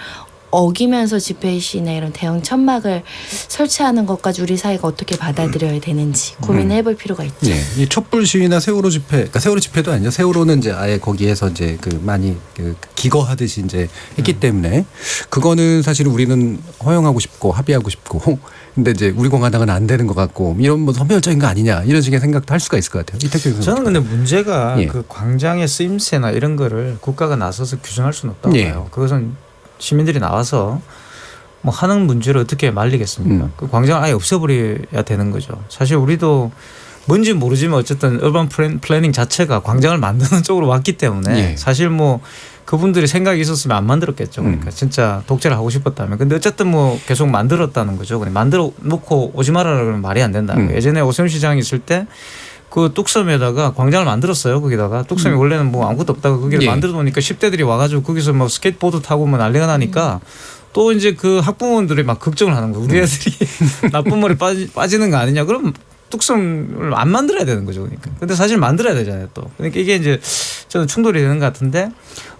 어기면서 집회 시위나 이런 대형 천막을 설치하는 것까지 우리 사회가 어떻게 받아들여야 되는지 고민을 해볼 필요가 있죠. 예. 이 촛불 시위나 세월호 집회, 그러니까 세월호 집회도 아니죠. 세월호는 이제 아예 거기에서 이제 그 많이 그 기거하듯이 이제 했기 때문에 그거는 사실 우리는 허용하고 싶고 합의하고 싶고 근데 이제 우리 공화당은 안 되는 것 같고 이런 뭐 선별적인 거 아니냐 이런 식의 생각도 할 수가 있을 것 같아요. 이태규 교수님. 저는 근데 문제가 예. 그 광장의 쓰임새나 이런 거를 국가가 나서서 규정할 수는 없다고 예. 봐요. 그것은 시민들이 나와서 뭐 하는 문제를 어떻게 말리겠습니까? 그 광장을 아예 없애버려야 되는 거죠. 사실 우리도 뭔지 모르지만 어쨌든 얼반 플래닝 자체가 광장을 만드는 쪽으로 왔기 때문에 예. 사실 뭐 그분들이 생각이 있었으면 안 만들었겠죠. 그러니까 진짜 독재를 하고 싶었다면. 근데 어쨌든 뭐 계속 만들었다는 거죠. 그냥 만들어 놓고 오지 말아라 그러면 말이 안 된다. 예전에 오세훈 시장이 있을 때 그 뚝섬에다가 광장을 만들었어요. 거기다가 뚝섬이 원래는 뭐 아무것도 없다가 거기를 예. 만들어 놓으니까 10대들이 와가지고 거기서 뭐 스케이트보드 타고 뭐 난리가 나니까 또 이제 그 학부모들이 막 걱정을 하는 거예요. 우리 애들이 나쁜 머리 빠지는 거 아니냐. 그럼 뚝섬을 안 만들어야 되는 거죠. 그러니까. 근데 사실 만들어야 되잖아요. 또. 그러니까 이게 이제 저는 충돌이 되는 것 같은데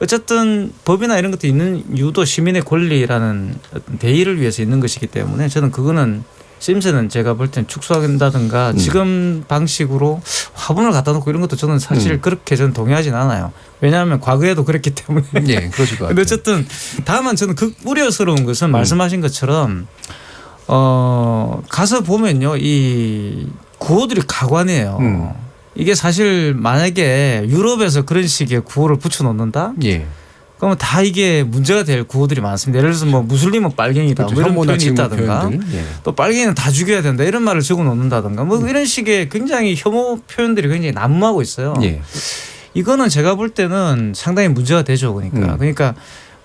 어쨌든 법이나 이런 것도 있는 이유도 시민의 권리라는 대의를 위해서 있는 것이기 때문에 저는 그거는 쓰임새는 제가 볼 땐 축소한다든가 지금 방식으로 화분을 갖다 놓고 이런 것도 저는 사실 그렇게 저는 동의하진 않아요. 왜냐하면 과거에도 그랬기 때문에. 예, 그러실 것 같아요. 근데 어쨌든 다만 저는 그 우려스러운 것은 말씀하신 것처럼 가서 보면요. 이 구호들이 가관이에요. 이게 사실 만약에 유럽에서 그런 식의 구호를 붙여놓는다? 예. 그러면 다 이게 문제가 될 구호들이 많습니다. 예를 들어서 뭐 무슬림은 빨갱이다. 그렇죠. 뭐 이런 혐오나 표현이 있다든가 표현들. 예. 또 빨갱이는 다 죽여야 된다. 이런 말을 적어 놓는다든가 뭐 이런 식의 굉장히 혐오 표현들이 굉장히 난무하고 있어요. 예. 이거는 제가 볼 때는 상당히 문제가 되죠. 그러니까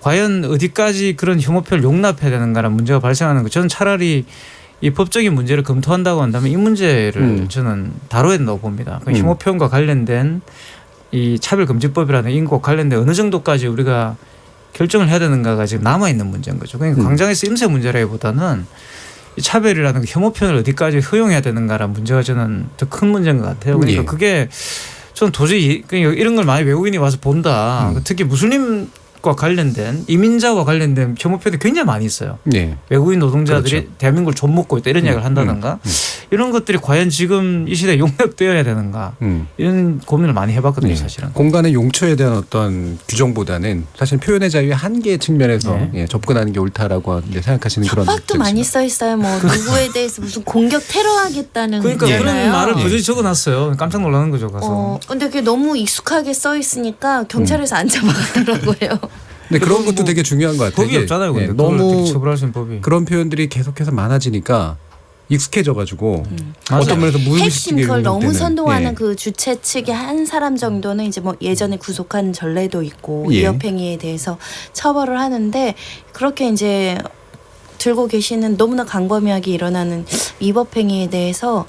과연 어디까지 그런 혐오표를 용납해야 되는가라는 문제가 발생하는 거. 저는 차라리 이 법적인 문제를 검토한다고 한다면 이 문제를 저는 다뤄야 된다고 봅니다. 그러니까 혐오 표현과 관련된 이 차별금지법이라는 인과 관련된 어느 정도까지 우리가 결정을 해야 되는가가 지금 남아 있는 문제인 거죠. 그러니까 광장의 쓰임새 문제라기보다는 이 차별이라는 그 혐오 표현을 어디까지 허용해야 되는가라는 문제가 저는 더 큰 문제인 것 같아요. 그러니까 그게 저는 도저히 이런 걸 많이 외국인이 와서 본다. 특히 무슬림과 관련된 이민자와 관련된 혐오 표현이 굉장히 많이 있어요. 외국인 노동자들이 그렇죠. 대한민국을 좀 먹고 있다 이런 이야기를 한다든가 이런 것들이 과연 지금 이 시대에 용납되어야 되는가 이런 고민을 많이 해봤거든요. 사실은. 공간의 용처에 대한 어떤 규정보다는 사실 표현의 자유의 한계의 측면에서 접근하는 게 옳다라고 생각하시는 그런 협박도 많이 써 있어요. 뭐 누구에 대해서 무슨 공격 테러하겠다는 그러니까 거잖아요. 그런 말을 거저히 적어놨어요. 깜짝 놀라는 거죠. 가서. 근데 그게 너무 익숙하게 써 있으니까 경찰에서 안 잡아가더라고요. 근데 그런 것도 되게 중요한 것 같아요. 법이 없잖아요. 근데 너무 처벌할 수 있는 법이. 그런 표현들이 계속해서 많아지니까 익숙해져가지고 어떤 면에서 핵심 무의식적인 그걸 너무 용납되는. 선동하는 그 주체 측의 한 사람 정도는 이제 뭐 예전에 구속한 전례도 있고 위협행위에 대해서 처벌을 하는데 그렇게 이제 들고 계시는 너무나 광범위하게 일어나는 위법행위에 대해서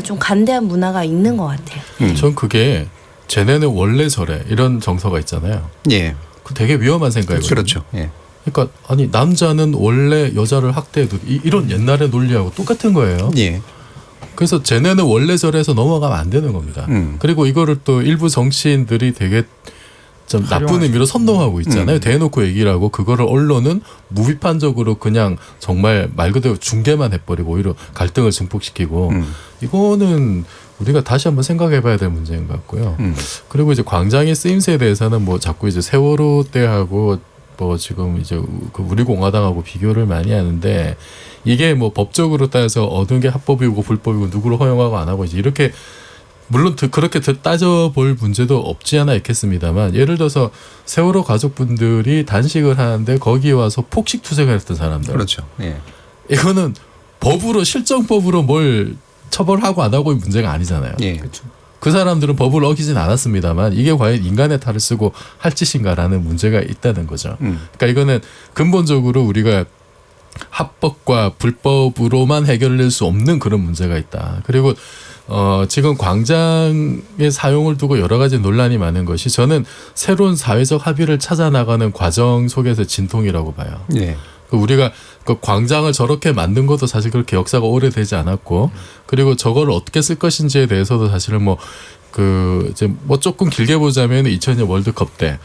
좀 간대한 문화가 있는 것 같아요. 전 그게 쟤네는 원래 저래 이런 정서가 있잖아요. 그 되게 위험한 생각이거든요. 그렇죠. 그러니까 아니 남자는 원래 여자를 학대해도 이런 옛날의 논리하고 똑같은 거예요. 그래서 쟤네는 원래 저래서 넘어가면 안 되는 겁니다. 그리고 이거를 또 일부 정치인들이 되게 좀 나쁜 의미로 선동하고 있잖아요. 대놓고 얘기를 하고 그거를 언론은 무비판적으로 그냥 정말 말 그대로 중계만 해버리고 오히려 갈등을 증폭시키고 이거는 우리가 다시 한번 생각해봐야 될 문제인 것 같고요. 그리고 이제 광장의 쓰임새에 대해서는 뭐 자꾸 이제 세월호 때하고 뭐 지금 이제 그 우리 공화당하고 비교를 많이 하는데 이게 뭐 법적으로 따져서 어느 게 합법이고 불법이고 누구를 허용하고 안 하고 이제 이렇게 물론 그렇게 따져볼 문제도 없지 않아 있겠습니다만 예를 들어서 세월호 가족분들이 단식을 하는데 거기 와서 폭식 투쟁을 했던 사람들. 그렇죠. 이거는 법으로 실정법으로 뭘 처벌하고 안 하고의 문제가 아니잖아요. 그렇죠. 그 사람들은 법을 어기진 않았습니다만 이게 과연 인간의 탈을 쓰고 할 짓인가라는 문제가 있다는 거죠. 그러니까 이거는 근본적으로 우리가 합법과 불법으로만 해결될 수 없는 그런 문제가 있다. 그리고 지금 광장의 사용을 두고 여러 가지 논란이 많은 것이 저는 새로운 사회적 합의를 찾아 나가는 과정 속에서 진통이라고 봐요. 우리가 그 광장을 저렇게 만든 것도 사실 그렇게 역사가 오래되지 않았고 그리고 저걸 어떻게 쓸 것인지에 대해서도 사실은 이제 조금 길게 보자면 2002년 월드컵 때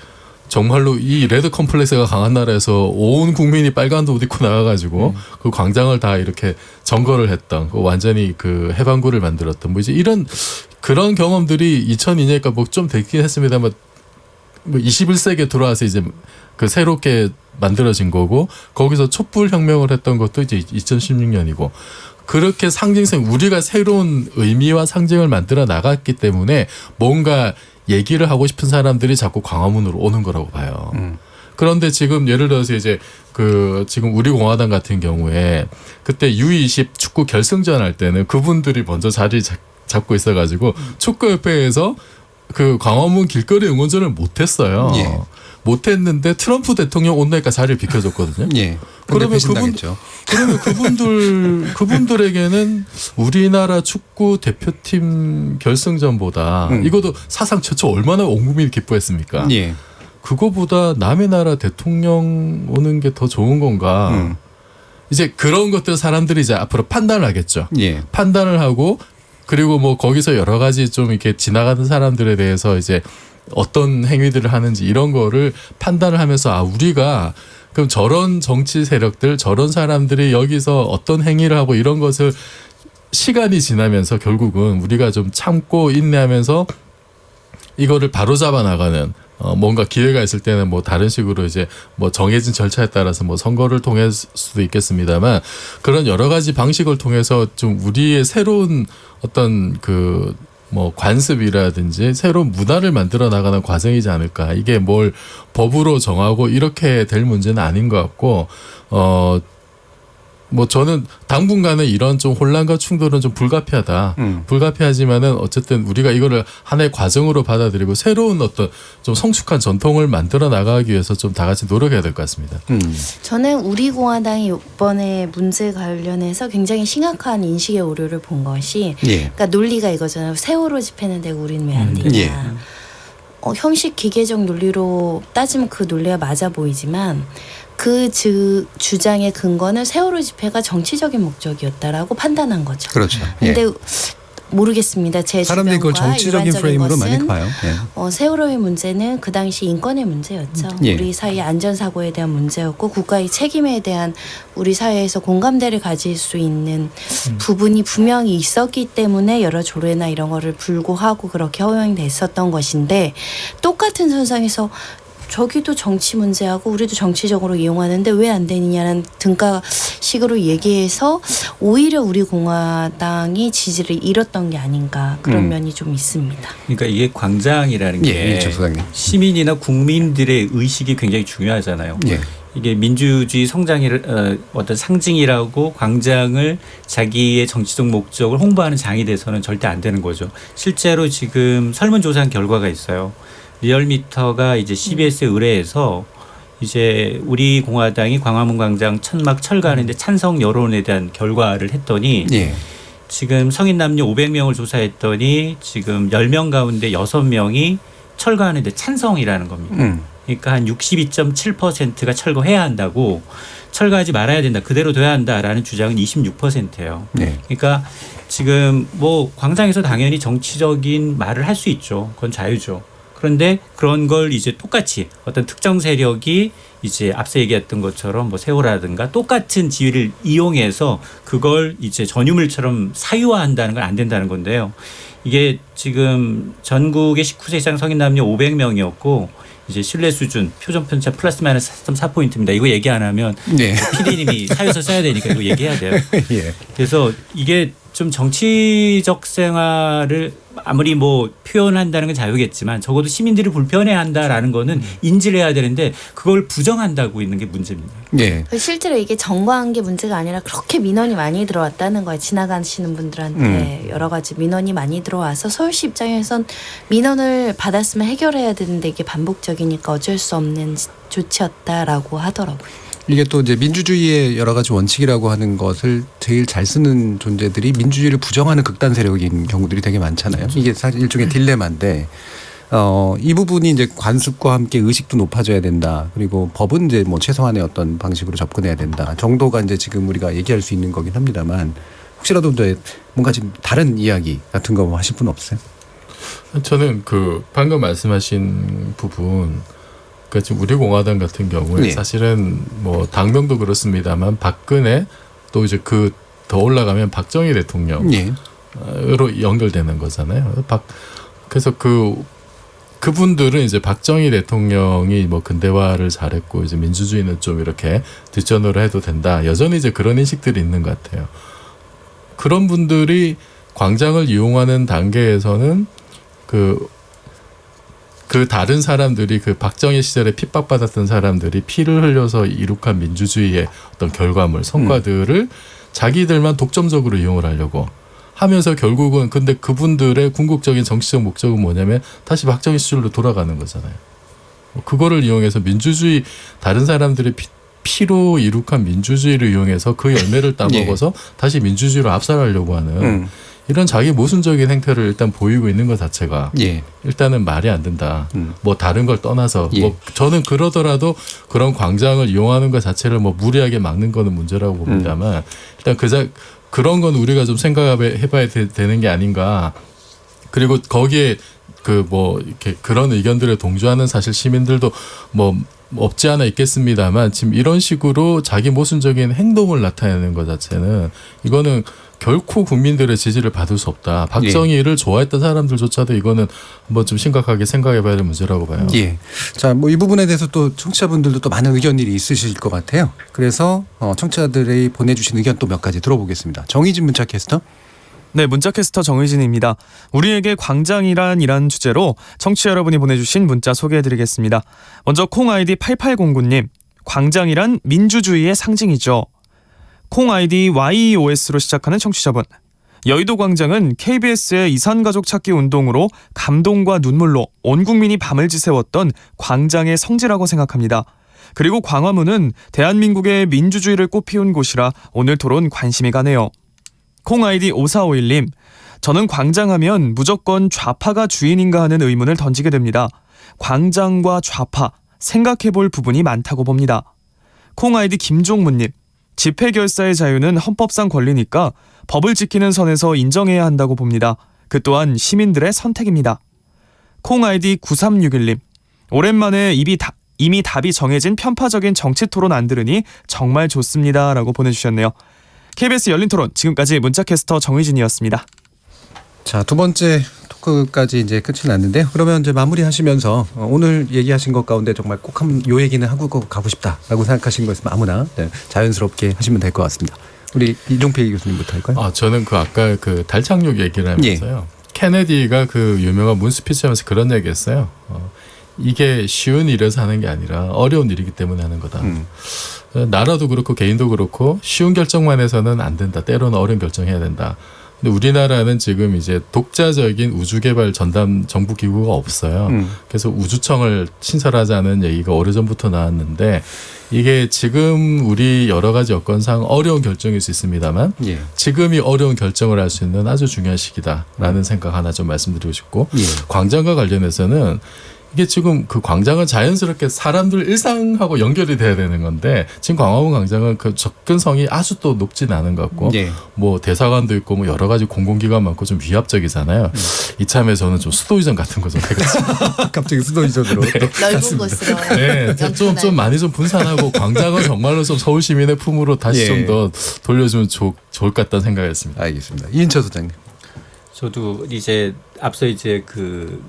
정말로 이 레드 컴플렉스가 강한 나라에서 온 국민이 빨간 옷 입고 나가가지고 그 광장을 다 이렇게 점거를 했던 완전히 그 해방구를 만들었던 뭐 이제 이런 그런 경험들이 2002년이니까 뭐 좀 되긴 했습니다만 뭐 21세기에 들어와서 이제 그 새롭게 만들어진 거고 거기서 촛불 혁명을 했던 것도 이제 2016년이고 그렇게 상징성 우리가 새로운 의미와 상징을 만들어 나갔기 때문에 뭔가 얘기를 하고 싶은 사람들이 자꾸 광화문으로 오는 거라고 봐요. 그런데 지금 예를 들어서 이제 그 지금 우리 공화당 같은 경우에 그때 U20 축구 결승전 할 때는 그분들이 먼저 자리 잡고 있어가지고 축구협회에서 그 광화문 길거리 응원전을 못했어요. 못했는데 트럼프 대통령 온다니까 자리를 비켜줬거든요. 그러면 그분들에게는 우리나라 축구 대표팀 결승전보다 이것도 사상 최초 얼마나 온 국민이 기뻐했습니까? 그거보다 남의 나라 대통령 오는 게 더 좋은 건가? 이제 그런 것들 사람들이 이제 앞으로 판단을 하겠죠. 판단을 하고 그리고 뭐 거기서 여러 가지 좀 이렇게 지나가는 사람들에 대해서 이제 어떤 행위들을 하는지 이런 거를 판단을 하면서 우리가 그럼 저런 정치 세력들 저런 사람들이 여기서 어떤 행위를 하고 이런 것을 시간이 지나면서 결국은 우리가 좀 참고 인내하면서 이거를 바로잡아 나가는 뭔가 기회가 있을 때는 뭐 다른 식으로 이제 뭐 정해진 절차에 따라서 뭐 선거를 통할 수도 있겠습니다만 그런 여러 가지 방식을 통해서 좀 우리의 새로운 어떤 그 뭐 관습이라든지 새로운 문화를 만들어 나가는 과정이지 않을까. 이게 뭘 법으로 정하고 이렇게 될 문제는 아닌 것 같고 뭐 뭐 저는 당분간은 이런 좀 혼란과 충돌은 좀 불가피하다. 불가피하지만은 어쨌든 우리가 이거를 하나의 과정으로 받아들이고 새로운 어떤 좀 성숙한 전통을 만들어 나가기 위해서 좀 다 같이 노력해야 될 것 같습니다. 저는 우리 공화당이 이번에 문제 관련해서 굉장히 심각한 인식의 오류를 본 것이, 그러니까 논리가 이거잖아요. 세월호 집회는 되고 우리는 왜 안 되냐. 형식 기계적 논리로 따지면 그 논리가 맞아 보이지만 그 주장의 근거는 세월호 집회가 정치적인 목적이었다라고 판단한 거죠. 그렇죠. 근데 모르겠습니다. 제 사람들이 그걸 주변과 정치적인 일반적인 프레임으로 것은 많이 봐요. 세월호의 문제는 그 당시 인권의 문제였죠. 우리 사회의 안전사고에 대한 문제였고 국가의 책임에 대한 우리 사회에서 공감대를 가질 수 있는 부분이 분명히 있었기 때문에 여러 조례나 이런 거를 불구하고 그렇게 허용이 됐었던 것인데, 똑같은 선상에서 저기도 정치 문제하고 우리도 정치적으로 이용하는데 왜 안 되느냐는 등가식으로 얘기해서 오히려 우리 공화당이 지지를 잃었던 게 아닌가, 그런 면이 좀 있습니다. 그러니까 이게 광장이라는 게 시민이나 국민들의 의식이 굉장히 중요하잖아요. 이게 민주주의 성장의 어떤 상징이라고 광장을 자기의 정치적 목적을 홍보하는 장이 돼서는 절대 안 되는 거죠. 실제로 지금 설문조사한 결과가 있어요. 리얼미터가 이제 CBS에 의뢰해서 이제 우리 공화당이 광화문 광장 천막 철거하는데 찬성 여론에 대한 결과를 했더니 지금 성인 남녀 500명을 조사했더니 지금 10명 가운데 6명이 철거하는데 찬성이라는 겁니다. 그러니까 한 62.7%가 철거해야 한다고, 철거하지 말아야 된다, 그대로 둬야 한다라는 주장은 26%예요. 그러니까 지금 뭐 광장에서 당연히 정치적인 말을 할 수 있죠. 그건 자유죠. 그런데 그런 걸 이제 똑같이 어떤 특정 세력이 이제 앞서 얘기했던 것처럼 뭐 세월호라든가 똑같은 지위를 이용해서 그걸 이제 전유물처럼 사유화한다는 건 안 된다는 건데요. 이게 지금 전국의 19세 이상 성인 남녀 500명이었고 이제 신뢰 수준 표정 편차 플러스 마이너스 4.4포인트입니다. 이거 얘기 안 하면 PD님이 사유서 써야 되니까 이거 얘기해야 돼요. 그래서 이게 좀 정치적 생활을 아무리 뭐 표현한다는 건 자유겠지만 적어도 시민들이 불편해한다라는 거는 인지를 해야 되는데 그걸 부정한다고 있는 게 문제입니다. 실제로 이게 정과한 게 문제가 아니라 그렇게 민원이 많이 들어왔다는 거예요. 지나가시는 분들한테 여러 가지 민원이 많이 들어와서 서울시 입장에선 민원을 받았으면 해결해야 되는데 이게 반복적이니까 어쩔 수 없는 조치였다라고 하더라고요. 이게 또 이제 민주주의의 여러 가지 원칙이라고 하는 것을 제일 잘 쓰는 존재들이 민주주의를 부정하는 극단 세력인 경우들이 되게 많잖아요. 이게 사실 일종의 딜레마인데, 이 부분이 이제 관습과 함께 의식도 높아져야 된다. 그리고 법은 이제 뭐 최소한의 어떤 방식으로 접근해야 된다. 정도가 이제 지금 우리가 얘기할 수 있는 거긴 합니다만, 혹시라도 이제 뭔가 지금 다른 이야기 같은 거 하실 분 없어요? 저는 그 방금 말씀하신 부분, 그러니까 지금 우리 공화당 같은 경우에 사실은 뭐 당명도 그렇습니다만 박근혜 또 이제 그 더 올라가면 박정희 대통령으로 연결되는 거잖아요. 그래서 그분들은 이제 박정희 대통령이 뭐 근대화를 잘했고 이제 민주주의는 좀 이렇게 뒷전으로 해도 된다. 여전히 이제 그런 인식들이 있는 것 같아요. 그런 분들이 광장을 이용하는 단계에서는 그 다른 사람들이 그 박정희 시절에 핍박받았던 사람들이 피를 흘려서 이룩한 민주주의의 어떤 결과물, 성과들을 자기들만 독점적으로 이용을 하려고 하면서 결국은 근데 그분들의 궁극적인 정치적 목적은 뭐냐면 다시 박정희 시절로 돌아가는 거잖아요. 그거를 이용해서 민주주의, 다른 사람들의 피로 이룩한 민주주의를 이용해서 그 열매를 따먹어서 다시 민주주의로 압살하려고 하는 이런 자기 모순적인 행태를 일단 보이고 있는 것 자체가 일단은 말이 안 된다. 뭐 다른 걸 떠나서 뭐 저는 그러더라도 그런 광장을 이용하는 것 자체를 뭐 무리하게 막는 거는 문제라고 봅니다만 일단 그런 건 우리가 좀 생각해봐야 되는 게 아닌가. 그리고 거기에 그 뭐 이렇게 그런 의견들에 동조하는 사실 시민들도 뭐 없지 않아 있겠습니다만 지금 이런 식으로 자기 모순적인 행동을 나타내는 것 자체는 이거는 결코 국민들의 지지를 받을 수 없다. 박정희를 좋아했던 사람들조차도 이거는 한번 좀 심각하게 생각해봐야 될 문제라고 봐요. 자, 뭐 이 부분에 대해서 또 청취자분들도 또 많은 의견들이 있으실 것 같아요. 그래서 청취자들이 보내주신 의견 또 몇 가지 들어보겠습니다. 정의진 문자캐스터. 네, 문자캐스터 정의진입니다. 우리에게 광장이란 주제로 청취자 여러분이 보내주신 문자 소개해드리겠습니다. 먼저 콩 아이디 8809님. 광장이란 민주주의의 상징이죠. 콩 아이디 YOS로 시작하는 청취자분. 여의도 광장은 KBS의 이산가족 찾기 운동으로 감동과 눈물로 온 국민이 밤을 지새웠던 광장의 성지라고 생각합니다. 그리고 광화문은 대한민국의 민주주의를 꽃피운 곳이라 오늘 토론 관심이 가네요. 콩 아이디 5451님. 저는 광장하면 무조건 좌파가 주인인가 하는 의문을 던지게 됩니다. 광장과 좌파 생각해볼 부분이 많다고 봅니다. 콩 아이디 김종문님. 집회 결사의 자유는 헌법상 권리니까 법을 지키는 선에서 인정해야 한다고 봅니다. 그 또한 시민들의 선택입니다. 콩 아이디 9361님. 오랜만에 이미 답이 정해진 편파적인 정치 토론 안 들으니 정말 좋습니다. 라고 보내주셨네요. KBS 열린 토론 지금까지 문자캐스터 정의진이었습니다. 자, 두 번째 토크까지 이제 끝이 났는데요. 그러면 이제 마무리하시면서 오늘 얘기하신 것 가운데 정말 꼭 한 요 얘기는 하고 가고 싶다라고 생각하신 거 있으면 아무나 자연스럽게 하시면 될 것 같습니다. 우리 이종필 교수님부터 할까요? 저는 아까 그 달 착륙 얘기를 하면서요. 케네디가 그 유명한 문 스피치하면서 그런 얘기했어요. 이게 쉬운 일에서 하는 게 아니라 어려운 일이기 때문에 하는 거다. 나라도 그렇고 개인도 그렇고 쉬운 결정만 해서는 안 된다. 때로는 어려운 결정해야 된다. 근데 우리나라는 지금 이제 독자적인 우주개발 전담 정부 기구가 없어요. 그래서 우주청을 신설하자는 얘기가 오래전부터 나왔는데 이게 지금 우리 여러 가지 여건상 어려운 결정일 수 있습니다만 지금이 어려운 결정을 할 수 있는 아주 중요한 시기다라는 생각 하나 좀 말씀드리고 싶고 광장과 관련해서는 이게 지금 그 광장은 자연스럽게 사람들 일상하고 연결이 돼야 되는 건데 지금 광화문 광장은 그 접근성이 아주 또 높진 않은 것 같고 뭐 대사관도 있고 뭐 여러 가지 공공기관 많고 좀 위압적이잖아요. 이참에 저는 좀 수도이전 같은 거 좀 해가지고 갑자기 수도이전으로 넓은 곳으로 좀 많이 좀 분산하고 광장은 정말로 좀 서울 시민의 품으로 다시 좀 더 돌려주면 좋을 것 같다는 생각했습니다. 알겠습니다. 이인철 소장님. 저도 이제 앞서 이제 그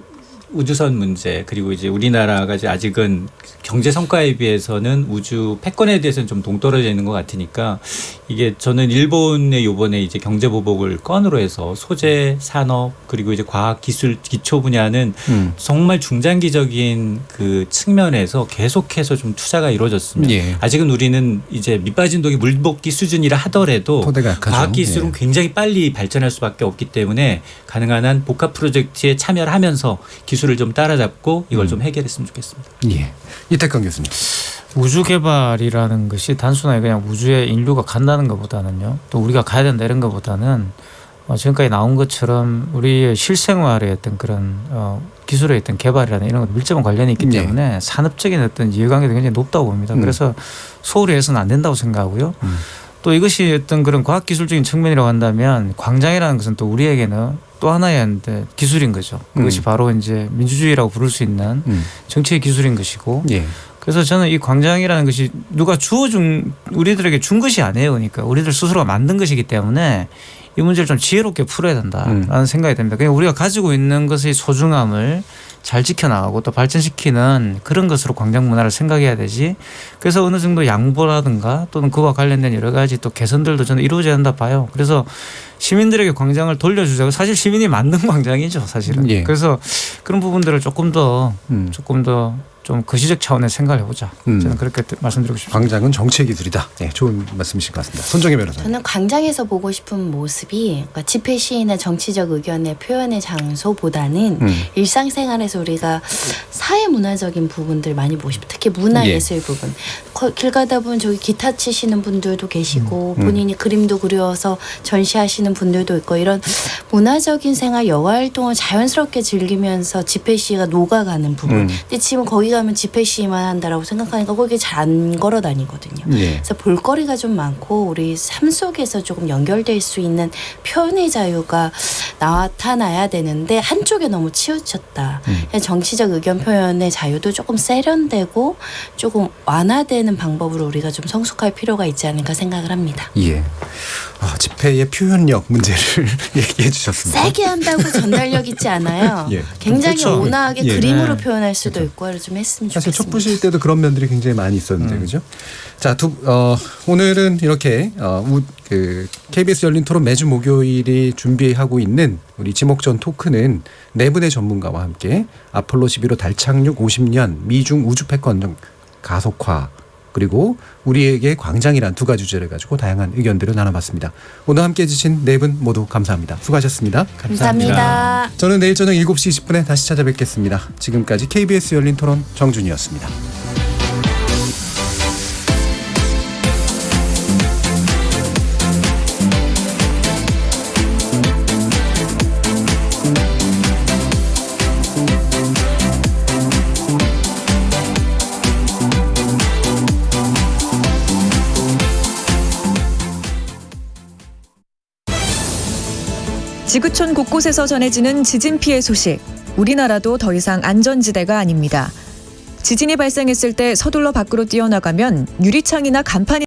우주선 문제 그리고 이제 우리나라가 이제 아직은 경제 성과에 비해서는 우주 패권에 대해서는 좀 동떨어져 있는 것 같으니까 이게 저는 일본의 요번에 이제 경제 보복을 건으로 해서 소재 산업 그리고 이제 과학 기술 기초 분야는 정말 중장기적인 그 측면에서 계속해서 좀 투자가 이루어졌으면 아직은 우리는 이제 밑빠진 독이 물볶기 수준이라 하더라도 과학 기술은 굉장히 빨리 발전할 수밖에 없기 때문에 가능한 한 복합 프로젝트에 참여를 하면서 기술을 좀 따라잡고 이걸 좀 해결했으면 좋겠습니다. 이태강 교수님. 우주 개발이라는 것이 단순하게 그냥 우주에 인류가 간다는 것보다는요. 또 우리가 가야 된다 이런 것보다는 지금까지 나온 것처럼 우리의 실생활의 어떤 그런 기술의 어떤 개발이라는 이런 것 밀접한 관련이 있기 때문에 산업적인 어떤 이해관계도 굉장히 높다고 봅니다. 그래서 소홀히 해서는 안 된다고 생각하고요. 또 이것이 어떤 그런 과학기술적인 측면이라고 한다면 광장이라는 것은 또 우리에게는 또 하나의 기술인 거죠. 그것이 바로 이제 민주주의라고 부를 수 있는 정치의 기술인 것이고 그래서 저는 이 광장이라는 것이 누가 우리들에게 준 것이 아니에요. 그러니까 우리들 스스로가 만든 것이기 때문에 이 문제를 좀 지혜롭게 풀어야 된다라는 생각이 듭니다. 그냥 우리가 가지고 있는 것의 소중함을 잘 지켜나가고 또 발전시키는 그런 것으로 광장 문화를 생각해야 되지. 그래서 어느 정도 양보라든가 또는 그와 관련된 여러 가지 또 개선들도 저는 이루어져야 한다 봐요. 그래서 시민들에게 광장을 돌려주자고 사실 시민이 만든 광장이죠, 사실은. 그래서 그런 부분들을 조금 더 좀 거시적 차원의 생각을 해보자. 저는 그렇게 말씀드리고 싶습니다. 광장은 정치의 기술이다. 좋은 말씀이신 것 같습니다. 손정혜 변호사님. 저는 광장에서 보고 싶은 모습이 그러니까 집회 시위나 정치적 의견의 표현의 장소보다는 일상생활에서 우리가 사회문화적인 부분들 많이 보고 싶어요. 특히 문화예술 부분. 길 가다 보면 저기 기타 치시는 분들도 계시고 본인이 그림도 그려서 전시하시는 분들도 있고 이런 문화적인 생활 여가활동을 자연스럽게 즐기면서 집회 시위가 녹아가는 부분. 근데 지금 거기 가면 집회 시위만 한다라고 생각하니까 거기 잘 안 걸어 다니거든요. 그래서 볼거리가 좀 많고 우리 삶 속에서 조금 연결될 수 있는 표현의 자유가 나타나야 되는데 한쪽에 너무 치우쳤다. 정치적 의견 표현의 자유도 조금 세련되고 조금 완화되는 방법으로 우리가 좀 성숙할 필요가 있지 않을까 생각을 합니다. 집회의 표현력 문제를 얘기해 주셨습니다. 세게 한다고 전달력 있지 않아요. 굉장히 온화하게 그림으로 표현할 수도 있고 좀 했으면 좋겠습니다. 사실 촛불 시위 때도 그런 면들이 굉장히 많이 있었는데 그죠? 자, 오늘은 이렇게 KBS 열린 토론 매주 목요일이 준비하고 있는 우리 지목전 토크는 네 분의 전문가와 함께 아폴로 11호 달 착륙 50년 미중 우주 패권 가속화 그리고 우리에게 광장이란 두 가지 주제를 가지고 다양한 의견들을 나눠봤습니다. 오늘 함께해 주신 네 분 모두 감사합니다. 수고하셨습니다. 감사합니다. 저는 내일 저녁 7시 20분에 다시 찾아뵙겠습니다. 지금까지 KBS 열린 토론 정준이었습니다. 지구촌 곳곳에서 전해지는 지진 피해 소식. 우리나라도 더 이상 안전지대가 아닙니다. 지진이 발생했을 때 서둘러 밖으로 뛰어나가면 유리창이나 간판이